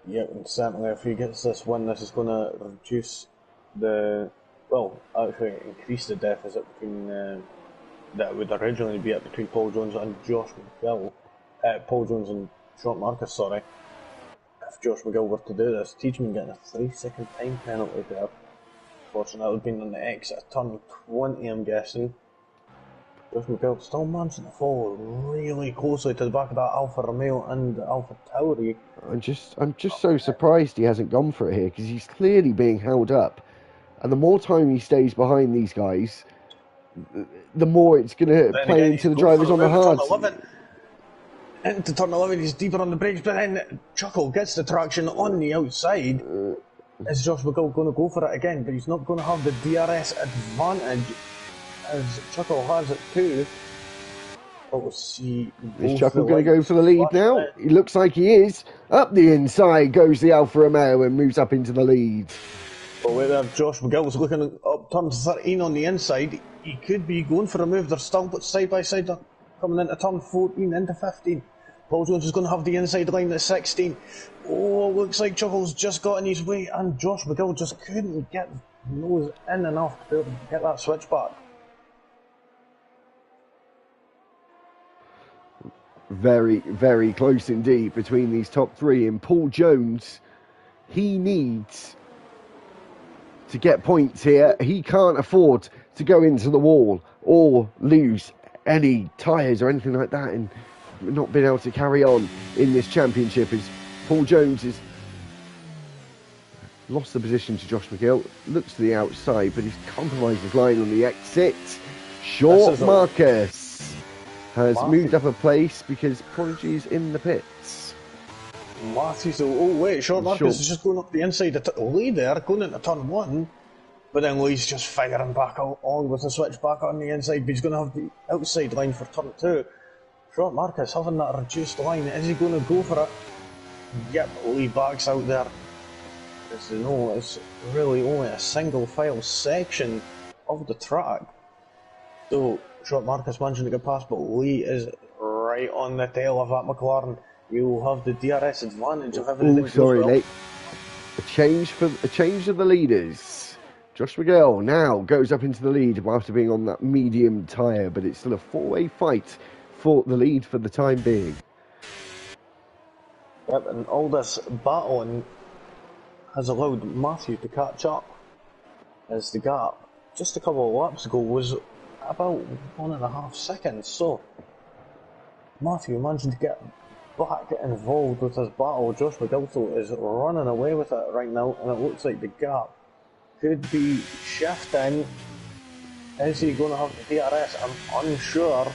Yeah, and certainly if he gets this win, this is going to reduce the, well, actually increase the deficit between, that would originally be between Paul Jones and Josh McGill. Paul Jones and Short Marcus, sorry. If Josh McGill were to do this, Teachman getting a 3-second time penalty there. Fortunately, that would have been on the exit of turn 20, I'm guessing. Josh McGill still managing to follow really closely to the back of that Alfa Romeo and Alfa Tauri. I'm just so surprised he hasn't gone for it here, because he's clearly being held up. And the more time he stays behind these guys, the more it's going to play into the drivers on the hards. Into turn 11, he's deeper on the brakes, but then Chuckle gets the traction on the outside. Is Josh McGill going to go for it again? But he's not going to have the DRS advantage as Chuckle has it too. But we'll see. Is Chuckle going to go for the lead now? He looks like he is. Up the inside goes the Alfa Romeo and moves up into the lead. But wait there, Josh McGill was looking up turn 13 on the inside. He could be going for a move. They're still side by side coming into turn 14 into 15. Paul Jones is going to have the inside line at 16. Oh, looks like Chuckle's just got in his way, and Josh McGill just couldn't get nose in enough to be able to get that switch back. Very, very close indeed between these top three. And Paul Jones, he needs to get points here. He can't afford to go into the wall or lose any tyres or anything like that and not being able to carry on in this championship, as Paul Jones has lost the position to Josh McGill. Looks to the outside, but he's compromised his line on the exit. Short Marcus has moved up a place because Prodigy's in the pits. Matthews, oh wait, Short Marcus is just going up the inside of Lee there, going into turn one. But then Lee's just firing back on with the switch back on the inside, but he's going to have the outside line for turn two. Short Marcus having that reduced line, is he going to go for it? Yep, Lee backs out there. As you know, it's really only a single file section of the track. So, Short Marcus managing to get past, but Lee is right on the tail of that McLaren. You'll have the DRS advantage of everything. Oh, sorry, Lee. A change of the leaders. Josh McGill now goes up into the lead after being on that medium tyre, but it's still a four-way fight for the lead for the time being. Yep, and all this battling has allowed Matthew to catch up, as the gap just a couple of laps ago was about 1.5 seconds. So Matthew managing to get back involved with this battle. Josh McGill is running away with it right now, and it looks like the gap could be shifting. Is he going to have the DRS? I'm unsure.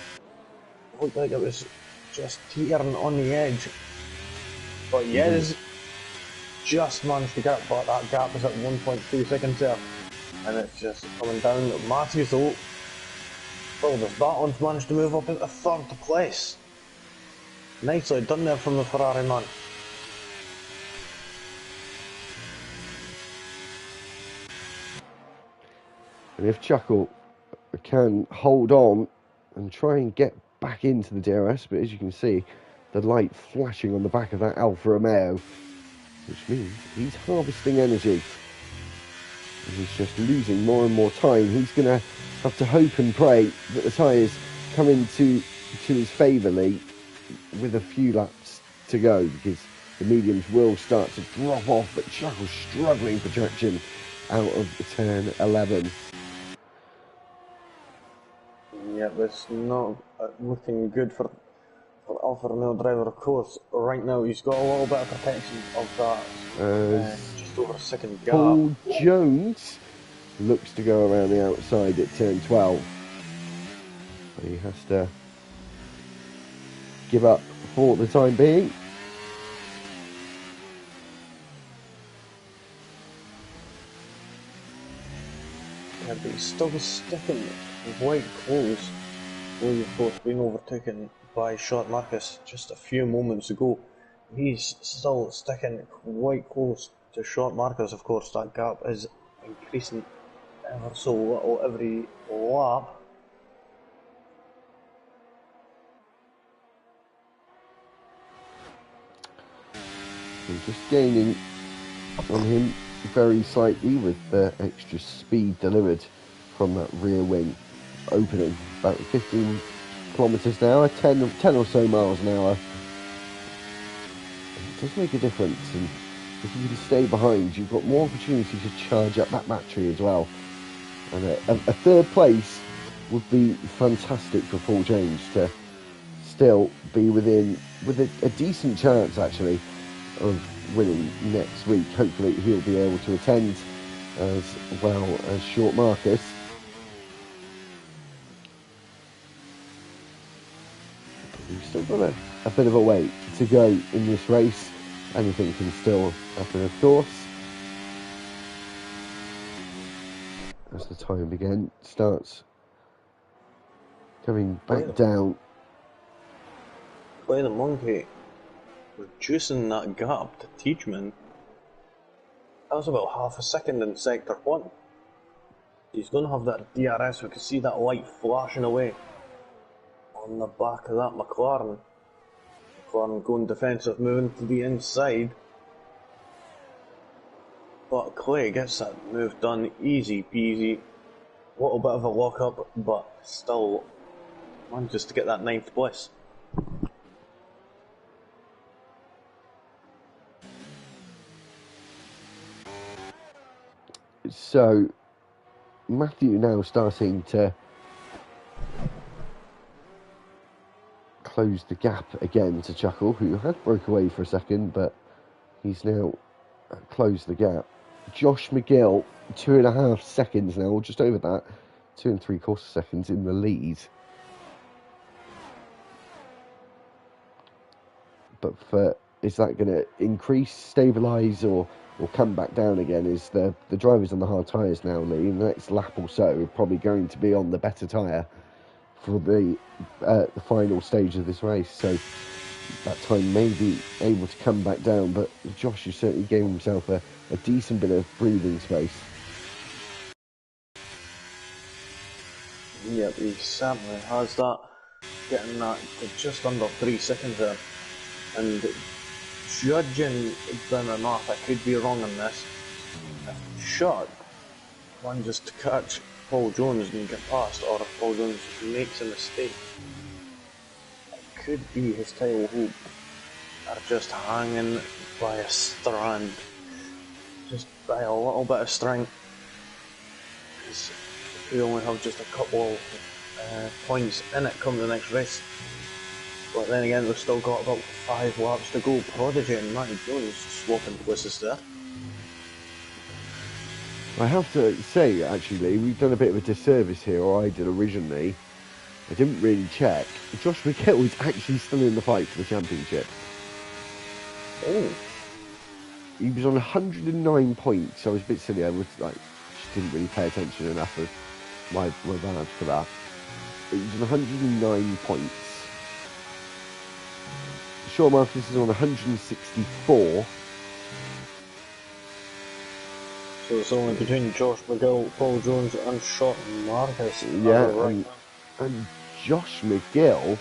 It looked like it was just teetering on the edge. But he is just managed to get, but that gap is at 1.2 seconds there. And it's just coming down. Matthews though, well, this battle's managed to move up into third place. Nicely done there from the Ferrari man. And if Chuckle can hold on and try and get back into the DRS, but as you can see, the light flashing on the back of that Alfa Romeo, which means he's harvesting energy. And he's just losing more and more time. He's going to have to hope and pray that the tyres come into his favour, Lee, with a few laps to go, because the mediums will start to drop off, but Chuckle's struggling for traction out of turn 11. Yeah, it's not looking good for Alfa Romeo driver, of course. Right now, he's got a little bit of protection of that just over a second gap. Paul Jones looks to go around the outside at turn 12. He has to give up for the time being. Yeah, but he's still sticking quite close. We've both been overtaken by Short Marcus just a few moments ago. He's still sticking quite close to Short Marcus. Of course, that gap is increasing ever so little every lap. We're just gaining on him very slightly with the extra speed delivered from that rear wing opening. About 15 kilometres an hour, 10 or so miles an hour. It does make a difference, and if you can stay behind, you've got more opportunity to charge up that battery as well. And a third place would be fantastic for Paul Jones to still be within, with a decent chance actually of winning next week. Hopefully he'll be able to attend as well as Short Marcus. We've still got a bit of a wait to go in this race. Anything can still happen, of course. As the time again starts coming back down. Play the monkey, reducing that gap to Teachman. That was about half a second in sector 1. He's going to have that DRS. We can see that light flashing away on the back of that McLaren. from going defensive, moving to the inside. But Clay gets that move done easy peasy. A little bit of a lock up, but still manages to get that 9th place. So Matthew now starting to close the gap again to Chuckle, who had broke away for a second, but he's now closed the gap. Josh McGill, 2.5 seconds now, or just over that, 2 3/4 seconds in the lead. But is that going to increase, stabilise, or come back down again? Is the drivers on the hard tyres now, Lee? In the next lap or so, are probably going to be on the better tyre for the final stage of this race. So that time may be able to come back down, but Josh has certainly gave himself a decent bit of breathing space. Yep, he certainly has that, getting that to just under 3 seconds there. And judging them enough, I could be wrong on this. If Shot manages to catch Paul Jones and get past, or if Paul Jones makes a mistake, it could be his title hope are just hanging by a strand, just by a little bit of string, because we only have just a couple of points in it come the next race. But then again, we've still got about 5 laps to go. Prodigy and Matty Jones swapping places there. I have to say, actually, we've done a bit of a disservice here, or I did originally. I didn't really check. Josh McGill is actually still in the fight for the championship. Oh. He was on 109 points. I was a bit silly. I was just didn't really pay attention enough of my bad for that. He was on 109 points. Shawn Marcus is on 164. So it's only between Josh McGill, Paul Jones and Shawn Marcus. Yeah, and Josh McGill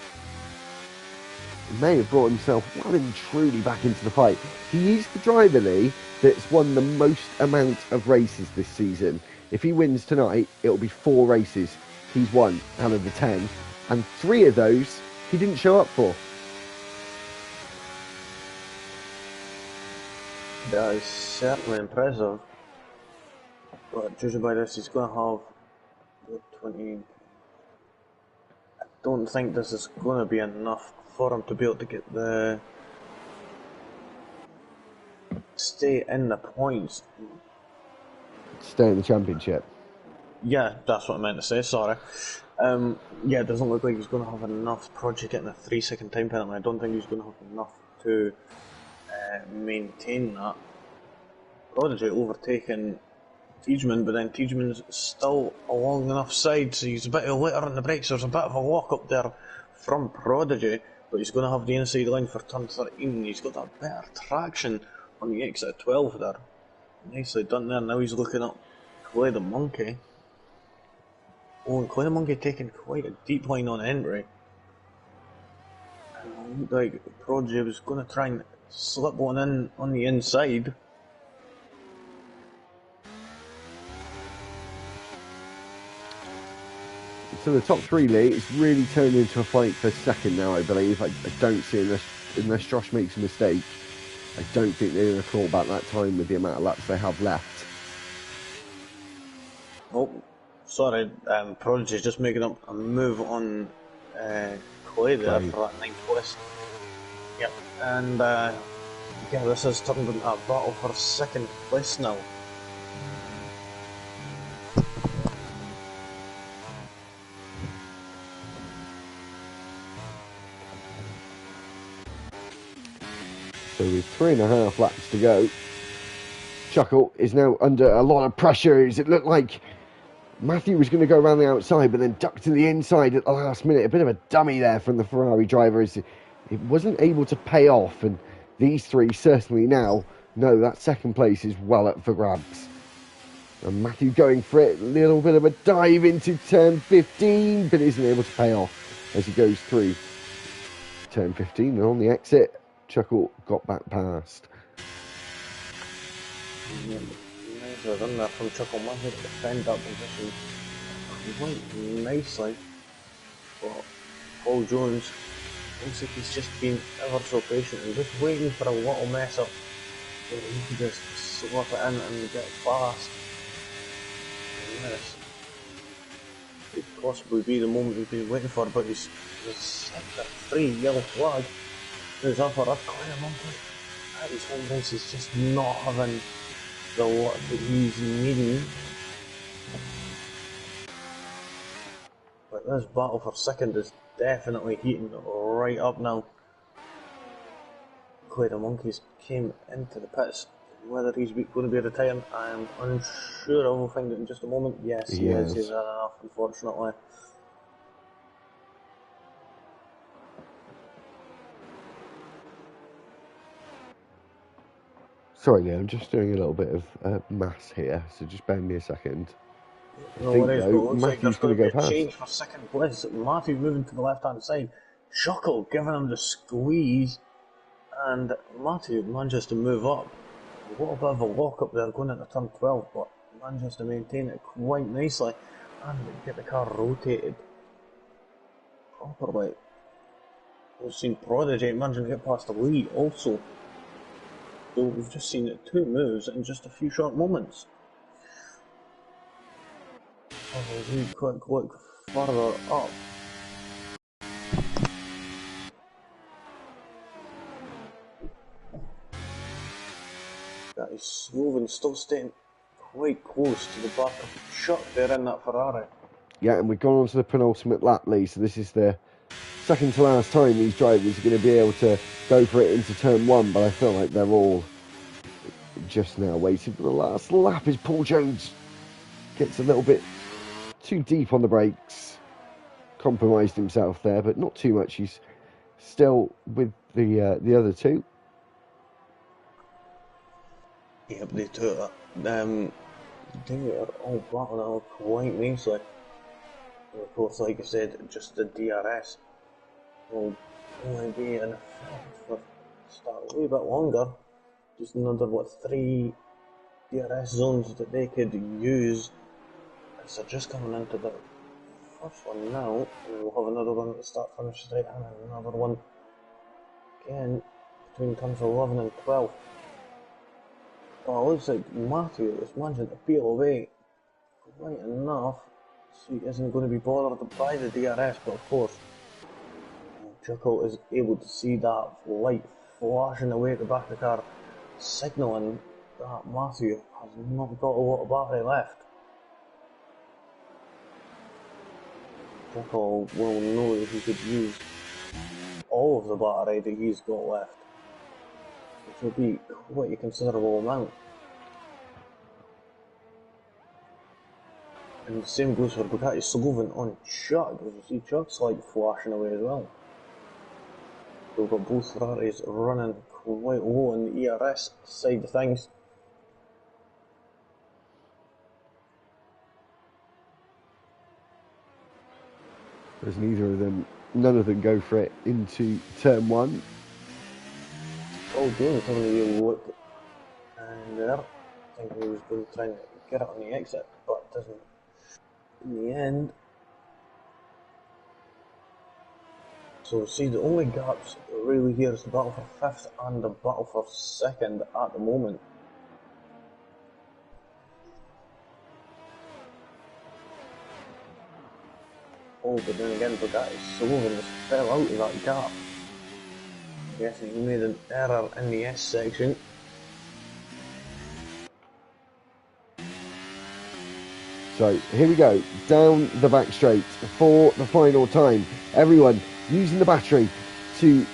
may have brought himself well and truly back into the fight. He is the driver, Lee, that's won the most amount of races this season. If he wins tonight, it'll be 4 races he's won out of the 10, and 3 of those he didn't show up for. That is certainly impressive. But judging by this, he's going to have 20. I don't think this is going to be enough for him to be able to get the stay in the points. Stay in the championship. Yeah, that's what I meant to say, sorry. Yeah, it doesn't look like he's going to have enough. Project getting a 3-second time penalty. I don't think he's going to have enough to maintain that. Prodigy overtaking Tiedemann, but then Tiedeman's still a long enough side, so he's a bit later on the brakes. There's a bit of a lock up there from Prodigy, but he's going to have the inside line for turn 13. He's got that better traction on the exit 12 there. Nicely done there. Now he's looking up Clay the Monkey. Oh, and Clay the Monkey taking quite a deep line on entry. And it looked like Prodigy was going to try and slip one in on the inside. So the top 3, Lee, it's really turned into a fight for second now, I believe. I don't see, unless Josh makes a mistake, I don't think they're going to claw back that time with the amount of laps they have left. Oh, sorry, Prodigy's just making up a move on Clay there for that 9th place. Yep, and yeah, this has turned into a battle for 2nd place now. So with 3.5 laps to go, Chuckle is now under a lot of pressure. It looked like Matthew was going to go around the outside, but then ducked to the inside at the last minute. A bit of a dummy there from the Ferrari driver, as it wasn't able to pay off. And these 3 certainly now know that 2nd place is well up for grabs. And Matthew going for it, a little bit of a dive into turn 15, but isn't able to pay off as he goes through. for turn 15, and on the exit, Chuckle got back past. Nice run there from Chuckle, managed to defend that position quite nicely. But Paul Jones looks like he's just been ever so patient and just waiting for a little mess up so that he can just slip it in and get fast. And this could possibly be the moment he's been waiting for, but he's set a free yellow flag. There's up for a clear monkey. At his home base, he's just not having the luck that he's needing. But this battle for second is definitely heating right up now. Clay the Monkeys came into the pits. Whether he's going to be retiring, I am unsure. I will find it in just a moment. Yes, he is. He's had enough, unfortunately. Sorry, Lee, I'm just doing a little bit of maths here, so just bear me a second. No worries, but it looks like Matthew's there's going to be go a past. change for second place. Matthew moving to the left-hand side. Chuckle giving him the squeeze. And Matthew manages to move up. A little bit of a lock up there going into turn 12, but manages to maintain it quite nicely and get the car rotated properly. We've seen Prodigy managing to get past the lead also. So we've just seen 2 moves in just a few short moments. As we quick look further up. That is Sloven still staying quite close to the back of Chuck there in that Ferrari. Yeah, and we've gone on to the penultimate lap, Lee, so this is the second to last time these drivers are going to be able to go for it into turn 1, but I feel like they're all just now waiting for the last lap as Paul Jones gets a little bit too deep on the brakes. Compromised himself there, but not too much. He's still with the other two. Yep, they took it. They are all battling out quite nicely. And of course, like I said, just the DRS will only be in effect for start a wee bit longer. Just another, 3 DRS zones that they could use. As they're just coming into the first one now, and we'll have another one at the start finish straight and another one again between turns 11 and 12. Oh, it looks like Matthew is managing to peel away quite enough, so he isn't going to be bothered by the DRS, but of course, Chuckle is able to see that light flashing away at the back of the car, signalling that Matthew has not got a lot of battery left. Chuckle will know that he could use all of the battery that he's got left, which will be quite a considerable amount. And the same goes for Bugatti Sloven on Chuck, as you see Chuck's light flashing away as well. So we've got both Ferraris running quite low on the ERS side of things. There's none of them go for it into turn 1. Oh, Jones having a real look, and there, I think he was going to try and get it on the exit, but doesn't in the end. So see, the only gaps really here is the battle for 5th and the battle for 2nd at the moment. Oh, but then again, Bugatti Sloven just fell out of that gap. Yes, he made an error in the S section. So here we go, down the back straight for the final time. Everyone using the battery to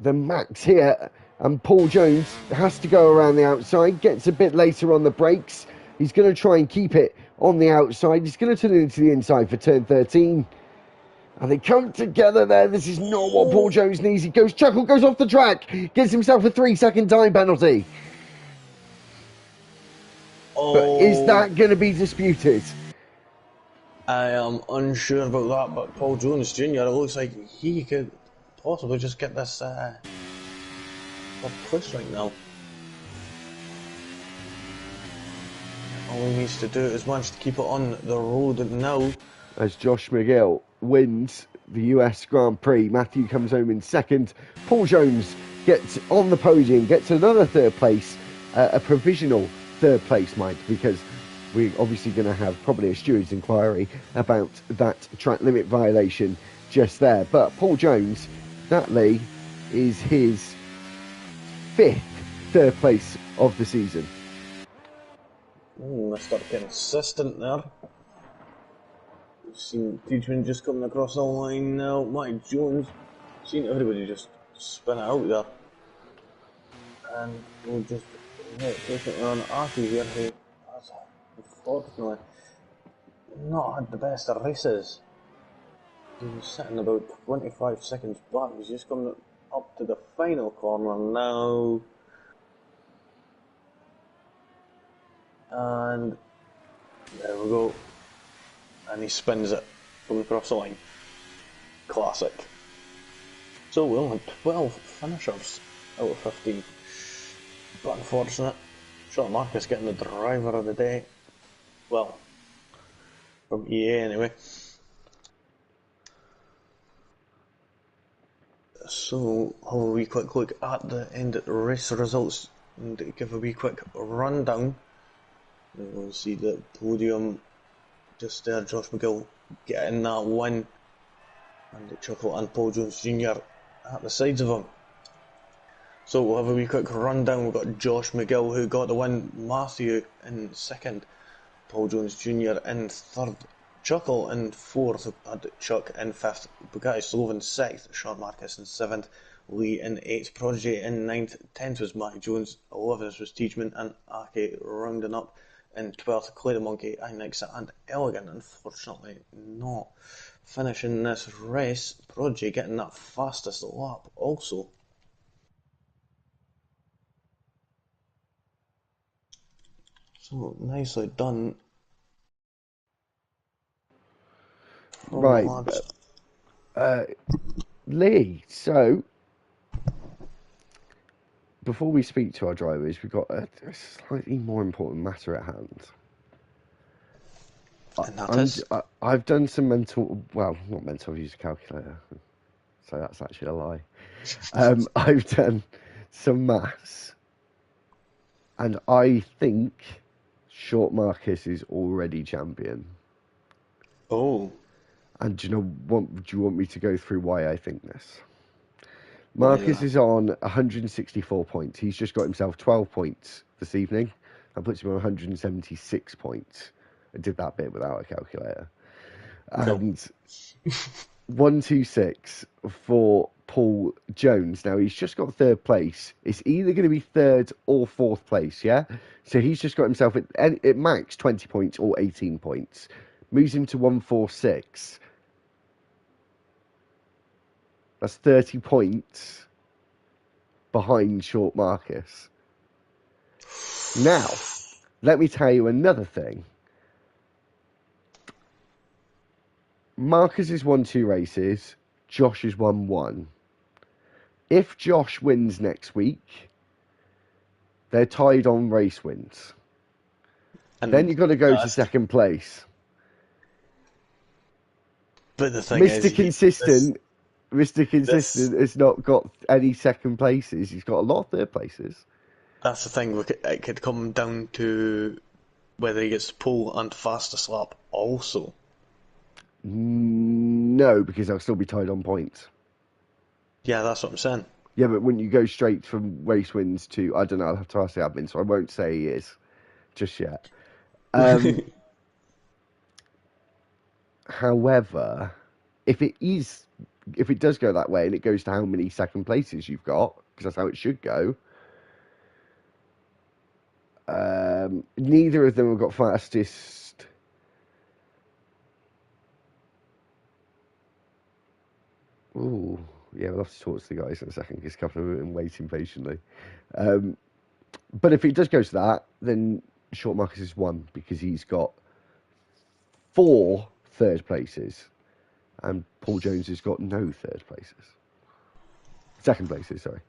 the max here, and Paul Jones has to go around the outside, gets a bit later on the brakes. He's going to try and keep it on the outside. He's going to turn it into the inside for turn 13. And they come together there. This is not what Paul Jones needs. He goes, Chuckle goes off the track, gets himself a 3-second time penalty. Oh. But is that going to be disputed? I am unsure about that, but Paul Jones Jr., it looks like he could possibly just get this third place right now. All he needs to do is manage to keep it on the road now. As Josh McGill wins the US Grand Prix, Matthew comes home in second. Paul Jones gets on the podium, gets another third place, a provisional third place, Mike, because we're obviously going to have probably a steward's inquiry about that track limit violation just there. But Paul Jones, that, Lee, is his 5th third place of the season. Mr. Consistent there. We've seen Teachman just coming across the line now. Mike Jones. Seen everybody just spin it out there. And we'll just take it on Artie here, who has unfortunately not had the best of races. He was sitting about 25 seconds back. He's just coming up to the final corner now. And there we go. And he spins it from across the line. Classic. So we only had 12 finishers out of 15. But unfortunate. Sean Marcus getting the driver of the day. Well, from EA anyway. So, have a wee quick look at the end race results and give a wee quick rundown. We'll see the podium just there, Josh McGill getting that win, and Chuckle and Paul Jones Jr. at the sides of him. So we'll have a wee quick rundown. We've got Josh McGill who got the win, Matthew in second, Paul Jones Jr. in third, Chuckle in fourth, had Chuck in fifth, Bugatti Slovan sixth, Sean Marcus in seventh, Lee in eighth, Prodigy in ninth, 10th was Matty Jones, 11th was Teachman, and Aki rounding up in 12th, Clay the Monkey, Inixa and Elegant. Unfortunately not finishing this race. Prodigy getting that fastest lap also. So nicely done. Right. Lee, so before we speak to our drivers, we've got a slightly more important matter at hand. And that is? I've done some mental, well, not mental, I've used a calculator, so that's actually a lie. I've done some maths, and I think Short Marcus is already champion. Oh. And do you want me to go through why I think this? Marcus is on 164 points. He's just got himself 12 points this evening. That puts him on 176 points. I did that bit without a calculator. And 126 for Paul Jones. Now, he's just got third place. It's either going to be third or fourth place, yeah? So he's just got himself at max 20 points or 18 points. Moves him to 146. That's 30 points behind Short Marcus. Now, let me tell you another thing. Marcus has won 2 races. Josh has won 1. If Josh wins next week, they're tied on race wins. And then you've got to go to second place. But the thing Mr. Consistent has not got any second places. He's got a lot of third places. That's the thing. It could come down to whether he gets pole and fastest lap also. No, because they'll still be tied on points. Yeah, that's what I'm saying. Yeah, but when you go straight from race wins to, I don't know, I'll have to ask the admin, so I won't say he is just yet. However, if it does go that way and it goes to how many second places you've got, because that's how it should go, neither of them have got fastest. Ooh, yeah, we'll have to talk to the guys in a second because a couple of them have been waiting patiently. But if it does go to that, then Short Marcus has won because he's got 4 third places and Paul Jones has got no third places. Second places, sorry.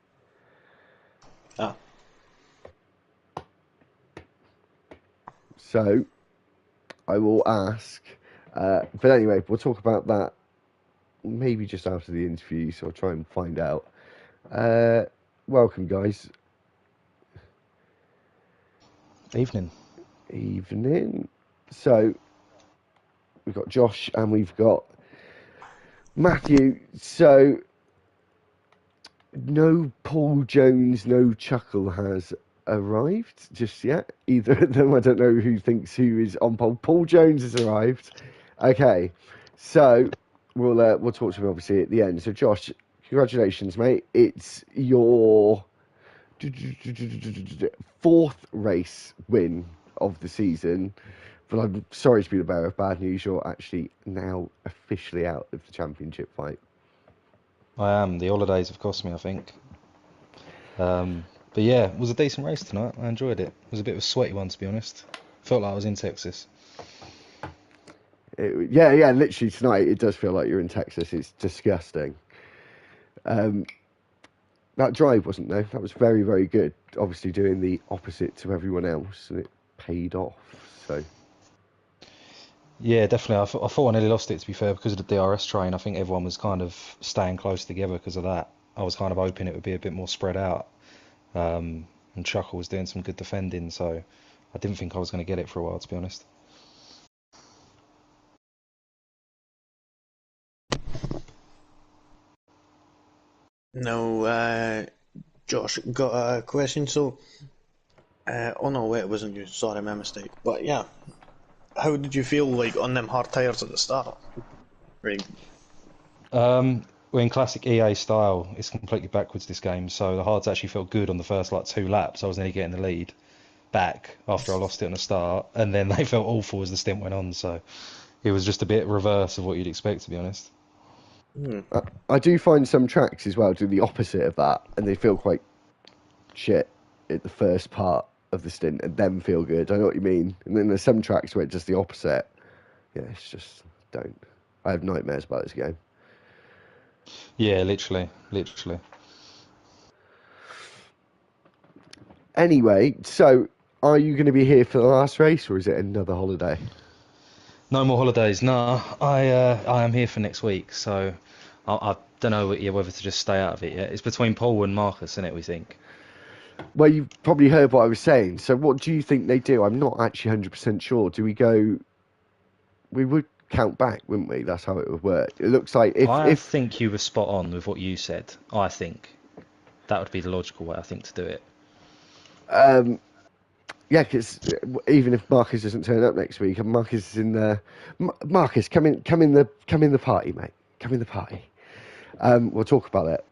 Ah. So, I will ask. But anyway, we'll talk about that maybe just after the interview, so I'll try and find out. Welcome, guys. Evening. Evening. So, we've got Josh and we've got Matthew. So, no Paul Jones, no Chuckle has arrived just yet. Either of them, I don't know who thinks who is on pole. Paul Jones has arrived. Okay, so we'll talk to him obviously at the end. So Josh, congratulations, mate. It's your fourth race win of the season. But I'm sorry to be the bearer of bad news. You're actually now officially out of the championship fight. I am. The holidays have cost me, I think. But yeah, it was a decent race tonight. I enjoyed it. It was a bit of a sweaty one, to be honest. Felt like I was in Texas. Yeah, literally tonight it does feel like you're in Texas. It's disgusting. That drive wasn't though. That was very, very good. Obviously doing the opposite to everyone else, and it paid off. So Yeah, definitely. I thought I nearly lost it, to be fair, because of the DRS train. I think everyone was kind of staying close together because of that. I was kind of hoping it would be a bit more spread out. And Chuckle was doing some good defending, so I didn't think I was going to get it for a while, to be honest. Now, Josh, got a question. So, oh no, wait, it wasn't you. Sorry, my mistake. But yeah, how did you feel like on them hard tyres at the start? Right. Well, in classic EA style, it's completely backwards this game. So the hards actually felt good on the first like 2 laps. I was nearly getting the lead back after I lost it on the start, and then they felt awful as the stint went on. So it was just a bit reverse of what you'd expect, to be honest. I do find some tracks as well do the opposite of that, and they feel quite shit at the first part of the stint, and then feel good. I know what you mean. And then there's some tracks where it's just the opposite. Yeah, it's just don't. I have nightmares about this game. Yeah, literally. Anyway, so are you going to be here for the last race, or is it another holiday? No more holidays. Nah, I am here for next week, so I don't know whether to just stay out of it yet. It's between Paul and Marcus, isn't it, we think? Well, you've probably heard what I was saying. So what do you think they do? I'm not actually 100% sure. Do we go... We would count back, wouldn't we? That's how it would work. It looks like I think you were spot on with what you said. I think that would be the logical way, I think, to do it. Yeah, because even if Marcus doesn't turn up next week, and Marcus is in the... Marcus, come in the party, mate. Come in the party. We'll talk about it.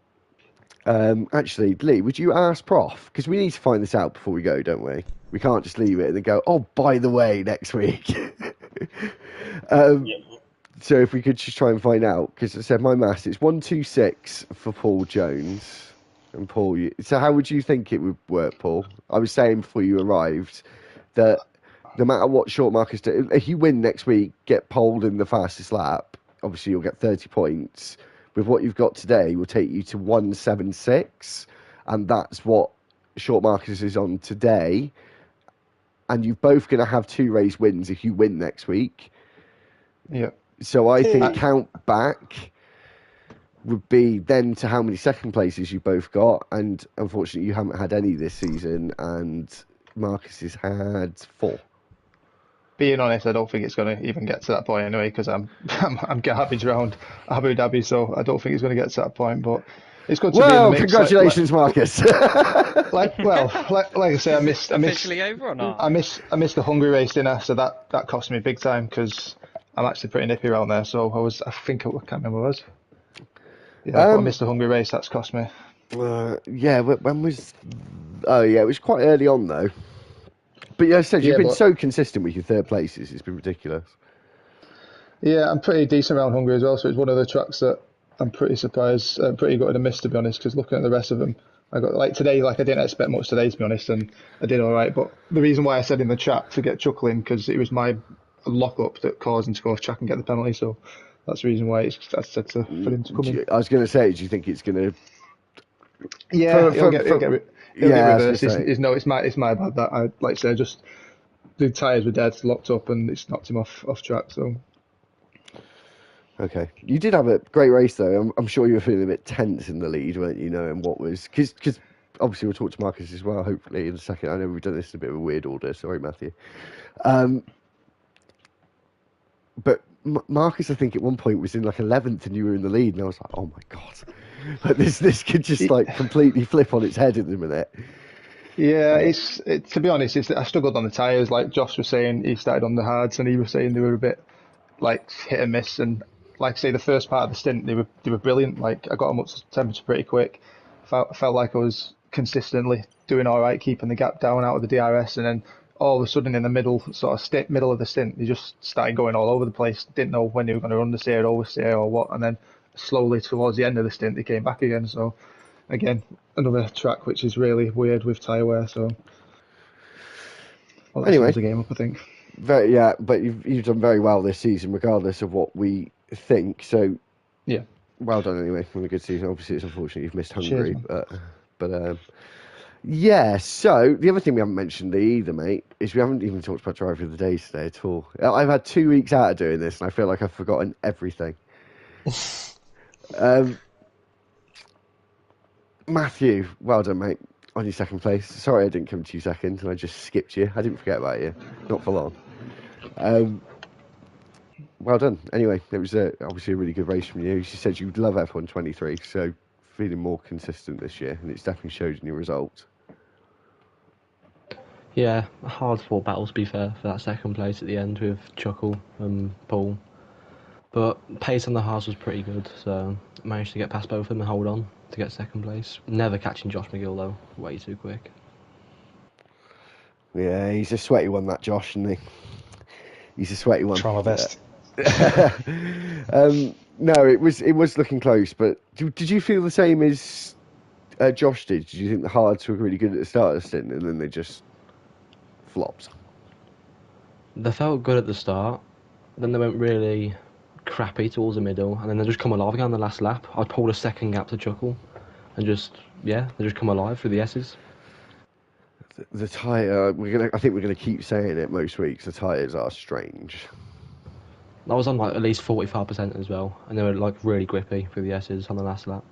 Actually, Lee, would you ask Prof? Because we need to find this out before we go, don't we? We can't just leave it and then go, oh, by the way, next week. So if we could just try and find out, because I said my maths, it's 126 for Paul Jones. And Paul, so how would you think it would work, Paul? I was saying before you arrived that no matter what short Marcus does, if you win next week, get poled in the fastest lap, obviously you'll get 30 points. With what you've got today, will take you to 176, and that's what short Marcus is on today. And you're both going to have 2 race wins if you win next week. Yeah. So I think count back would be then to how many second places you both got, and unfortunately you haven't had any this season, and Marcus has had 4. Being honest, I don't think it's going to even get to that point anyway, because I'm happy around Abu Dhabi, so I don't think it's going to get to that point. But it's good to be in the mix. Congratulations, Marcus! like I say, I missed officially over or not? I missed the Hungary race dinner, so that cost me big time because I'm actually pretty nippy around there. So I can't remember what it was. Yeah, but I missed the Hungary race. That's cost me. Yeah, when was? Oh yeah, it was quite early on though. But yeah, I said you've been so consistent with your third places. It's been ridiculous. Yeah, I'm pretty decent around Hungary as well. So it's one of the tracks that I'm pretty surprised, pretty good to miss, to be honest. Because looking at the rest of them, I got today. I didn't expect much today, to be honest, and I did all right. But the reason why I said in the chat to get chuckling because it was my lock-up that caused him to go off track and get the penalty. So that's the reason why I said for him to come in. I was going to say, do you think it's going to Yeah, he'll get yeah, I was reversed. gonna say. It's my bad that I like I say just the tyres were dead, locked up, and it's knocked him off track. So Okay, you did have a great race though. I'm sure you were feeling a bit tense in the lead, weren't you? Knowing what was because obviously we'll talk to Marcus as well. Hopefully in a second. I know we've done this in a bit of a weird order. Sorry, Matthew. But Marcus, I think at one point was in like 11th, and you were in the lead, and I was like, oh my god, like this could just like completely flip on its head in a minute. yeah, to be honest, I struggled on the tyres. Like Josh was saying, he started on the hards, and he was saying they were a bit like hit and miss. And like I say, the first part of the stint, they were brilliant. Like I got them up to temperature pretty quick. Felt like I was consistently doing all right, keeping the gap down out of the DRS, and then all of a sudden in the middle of the stint, they just started going all over the place. Didn't know when they were going to understeer, oversteer, or what. And then slowly towards the end of the stint, they came back again. So again, another track which is really weird with tyre wear. So well, that Anyway, sums the game up, I think. But you've done very well this season, regardless of what we think. So Yeah. well done anyway on a good season. Obviously, it's unfortunate you've missed Hungary, Cheers, but yeah. So the other thing we haven't mentioned either, mate, is we haven't even talked about driver of the day today at all. I've had 2 weeks out of doing this, and I feel like I've forgotten everything. Matthew, well done, mate, on your second place. Sorry I didn't come to you second, and I just skipped you. I didn't forget about you, not for long. Well done. Anyway, it was obviously a really good race from you. She said you'd love F1 23, so feeling more consistent this year, and it's definitely showed in your results. Yeah, a hard fought battle to be fair for that second place at the end with Chuckle and Paul. But pace on the hards was pretty good, so I managed to get past both of them and hold on to get second place. Never catching Josh McGill though, way too quick. Yeah, he's a sweaty one, that Josh, isn't he? He's a sweaty one. Try my best. No, it was looking close, but did you feel the same as Josh did? Did you think the hards were really good at the start of the stint, and then they just flopped? They felt good at the start, then they went really crappy towards the middle, and then they just come alive again on the last lap. I pulled a second gap to Chuckle, and they just come alive through the S's. The tyre, I think we're gonna keep saying it most weeks. The tyres are strange. I was on like at least 45% as well, and they were like really grippy through the S's on the last lap.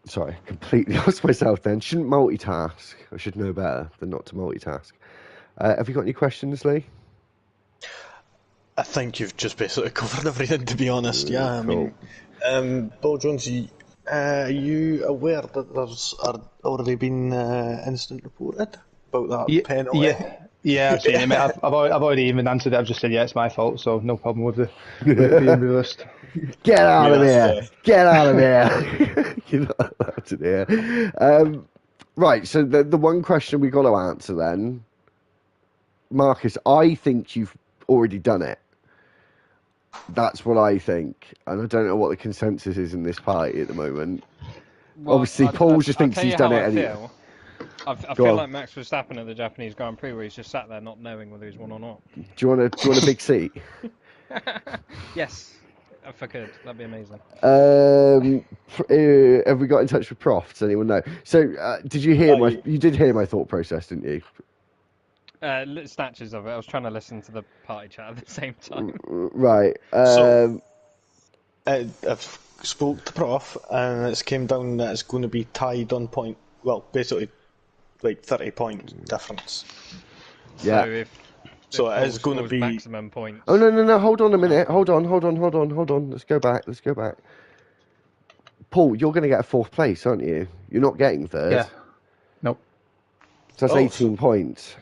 Sorry, completely lost myself then. Shouldn't multitask. I should know better than not to multitask. Have you got any questions, Lee? I think you've just basically covered everything, to be honest. Yeah, Cool. I mean, Bill Jones, are you aware that there's already been incident reported about that penalty? Yeah, I've seen it, mate. I've already even answered it. I've just said, yeah, it's my fault, so no problem with it being reversed. Get out of Yeah, here! Get out of here! You're not allowed to hear. Right, so the one question we got to answer then, Marcus, I think you've already done it. That's what I think, and I don't know what the consensus is in this party at the moment. Well, Obviously, Paul just thinks he's done it anyway. I feel like Max Verstappen at the Japanese Grand Prix, where he's just sat there not knowing whether he's won or not. Do you want a big seat? Yes, if I could, that'd be amazing. Have we got in touch with Prof? Does anyone know? So, did you hear you did hear my thought process, didn't you? Snatches of it. I was trying to listen to the party chat at the same time. Right. I've spoke to Prof, and it's came down that it's going to be tied on point. Well, basically, like 30-point difference. Yeah. So it is going to be maximum points. Oh no! Hold on a minute. Hold on. Let's go back. Paul, you're going to get a fourth place, aren't you? You're not getting third. Yeah. Nope. So that's 18 points.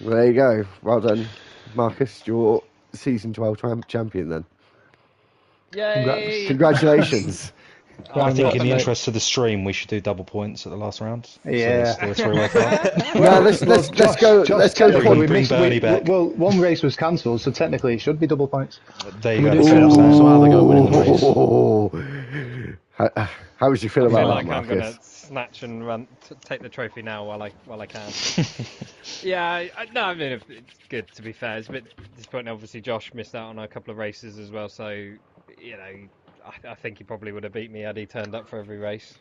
Well, there you go. Well done, Marcus. You're season 12 champion then. Yay! Congratulations. I think in the interest of the stream, we should do double points at the last round. Yeah. So there's still a three-way fight. No, let's go. Let's go. Bring Bernie back. Well, one race was cancelled, so technically it should be double points. There you We go. do so how they go winning the race. How would you feel I feel about like that, I'm gonna Marcus? snatch and run, take the trophy now while I can. Yeah, no, I mean it's good to be fair. It's a bit disappointing. Obviously, Josh missed out on a couple of races as well, so you know, I think he probably would have beat me had he turned up for every race.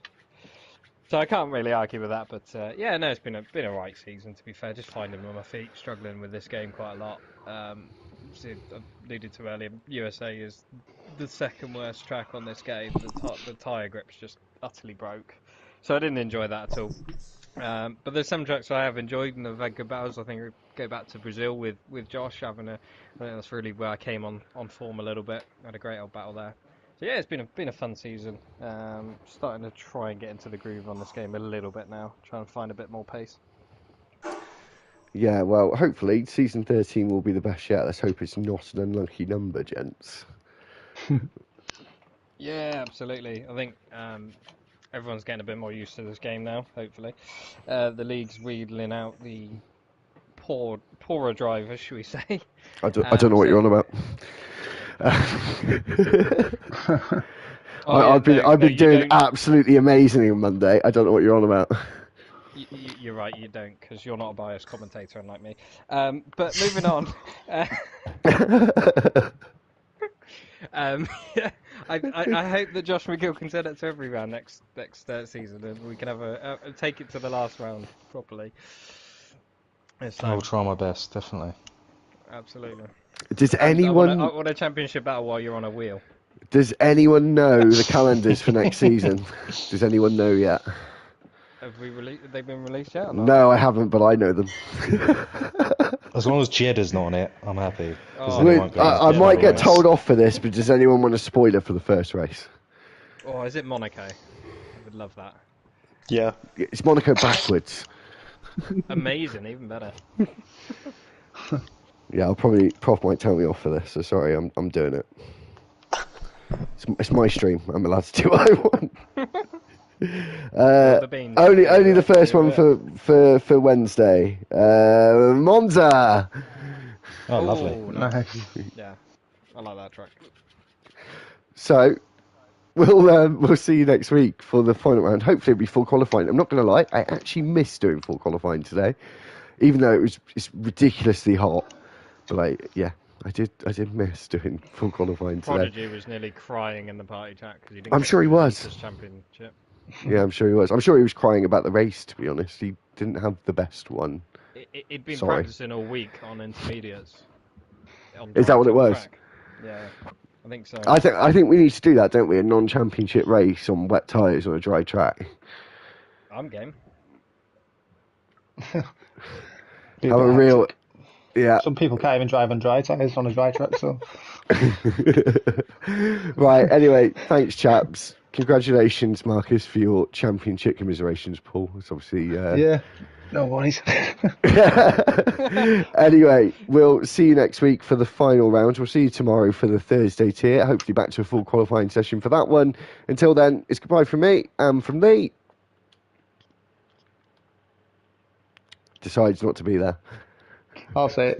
So I can't really argue with that. But yeah, no, it's been a right season to be fair. Just finding on my feet, struggling with this game quite a lot. I alluded to earlier, USA is the second worst track on this game. The tyre grip's just utterly broke, so I didn't enjoy that at all. But there's some tracks I have enjoyed and have had good battles. I think I go back to Brazil with Josh having I think that's really where I came on form a little bit. Had a great old battle there. So yeah, it's been a fun season. Starting to try and get into the groove on this game a little bit now. Try and find a bit more pace. Yeah, well, hopefully season 13 will be the best yet. Let's hope it's not an unlucky number, gents. Yeah, absolutely. I think everyone's getting a bit more used to this game now. Hopefully, the league's wheedling out the poorer drivers, should we say? I don't know what you're on about. I've been doing absolutely amazing on Monday. I don't know what you're on about. You're right, you don't, because you're not a biased commentator unlike me. But moving on. I hope that Josh McGill can send it to every round next season, and we can have take it to the last round properly. I'll try my best, definitely. Absolutely. Does anyone? I want a championship battle while you're on a wheel. Does anyone know the calendars for next season? Does anyone know yet? Have they been released yet? Or not? No, I haven't, but I know them. As long as Jeddah's not on it, I'm happy. I might get told off for this, but does anyone want a spoiler for the first race? Oh, is it Monaco? I would love that. Yeah. It's Monaco backwards. Amazing, even better. Yeah, Prof might tell me off for this, so sorry, I'm doing it. It's my stream. I'm allowed to do what I want. Only the first one for Wednesday. Monza. Oh, lovely. Nice. Yeah, I like that track. So we'll see you next week for the final round. Hopefully it'll be full qualifying. I'm not going to lie, I actually missed doing full qualifying today, even though it's ridiculously hot. But I did miss doing full qualifying today. Prodigy was nearly crying in the party chat because he didn't. I'm sure he was. Championship. Yeah, I'm sure he was. I'm sure he was crying about the race. To be honest, he didn't have the best one. He'd been practicing all week on intermediates. Is that what it was? Track. Yeah, I think so. I think we need to do that, don't we? A non-championship race on wet tyres on a dry track. I'm game. Have a real. Yeah. Some people can't even drive on dry tyres on a dry track, so. Right, anyway, thanks, chaps. Congratulations, Marcus, for your championship. Commiserations, Paul. It's obviously. Yeah, no worries. Anyway, we'll see you next week for the final round. We'll see you tomorrow for the Thursday tier. Hopefully, back to a full qualifying session for that one. Until then, it's goodbye from me and from Lee. Decides not to be there. I'll say it.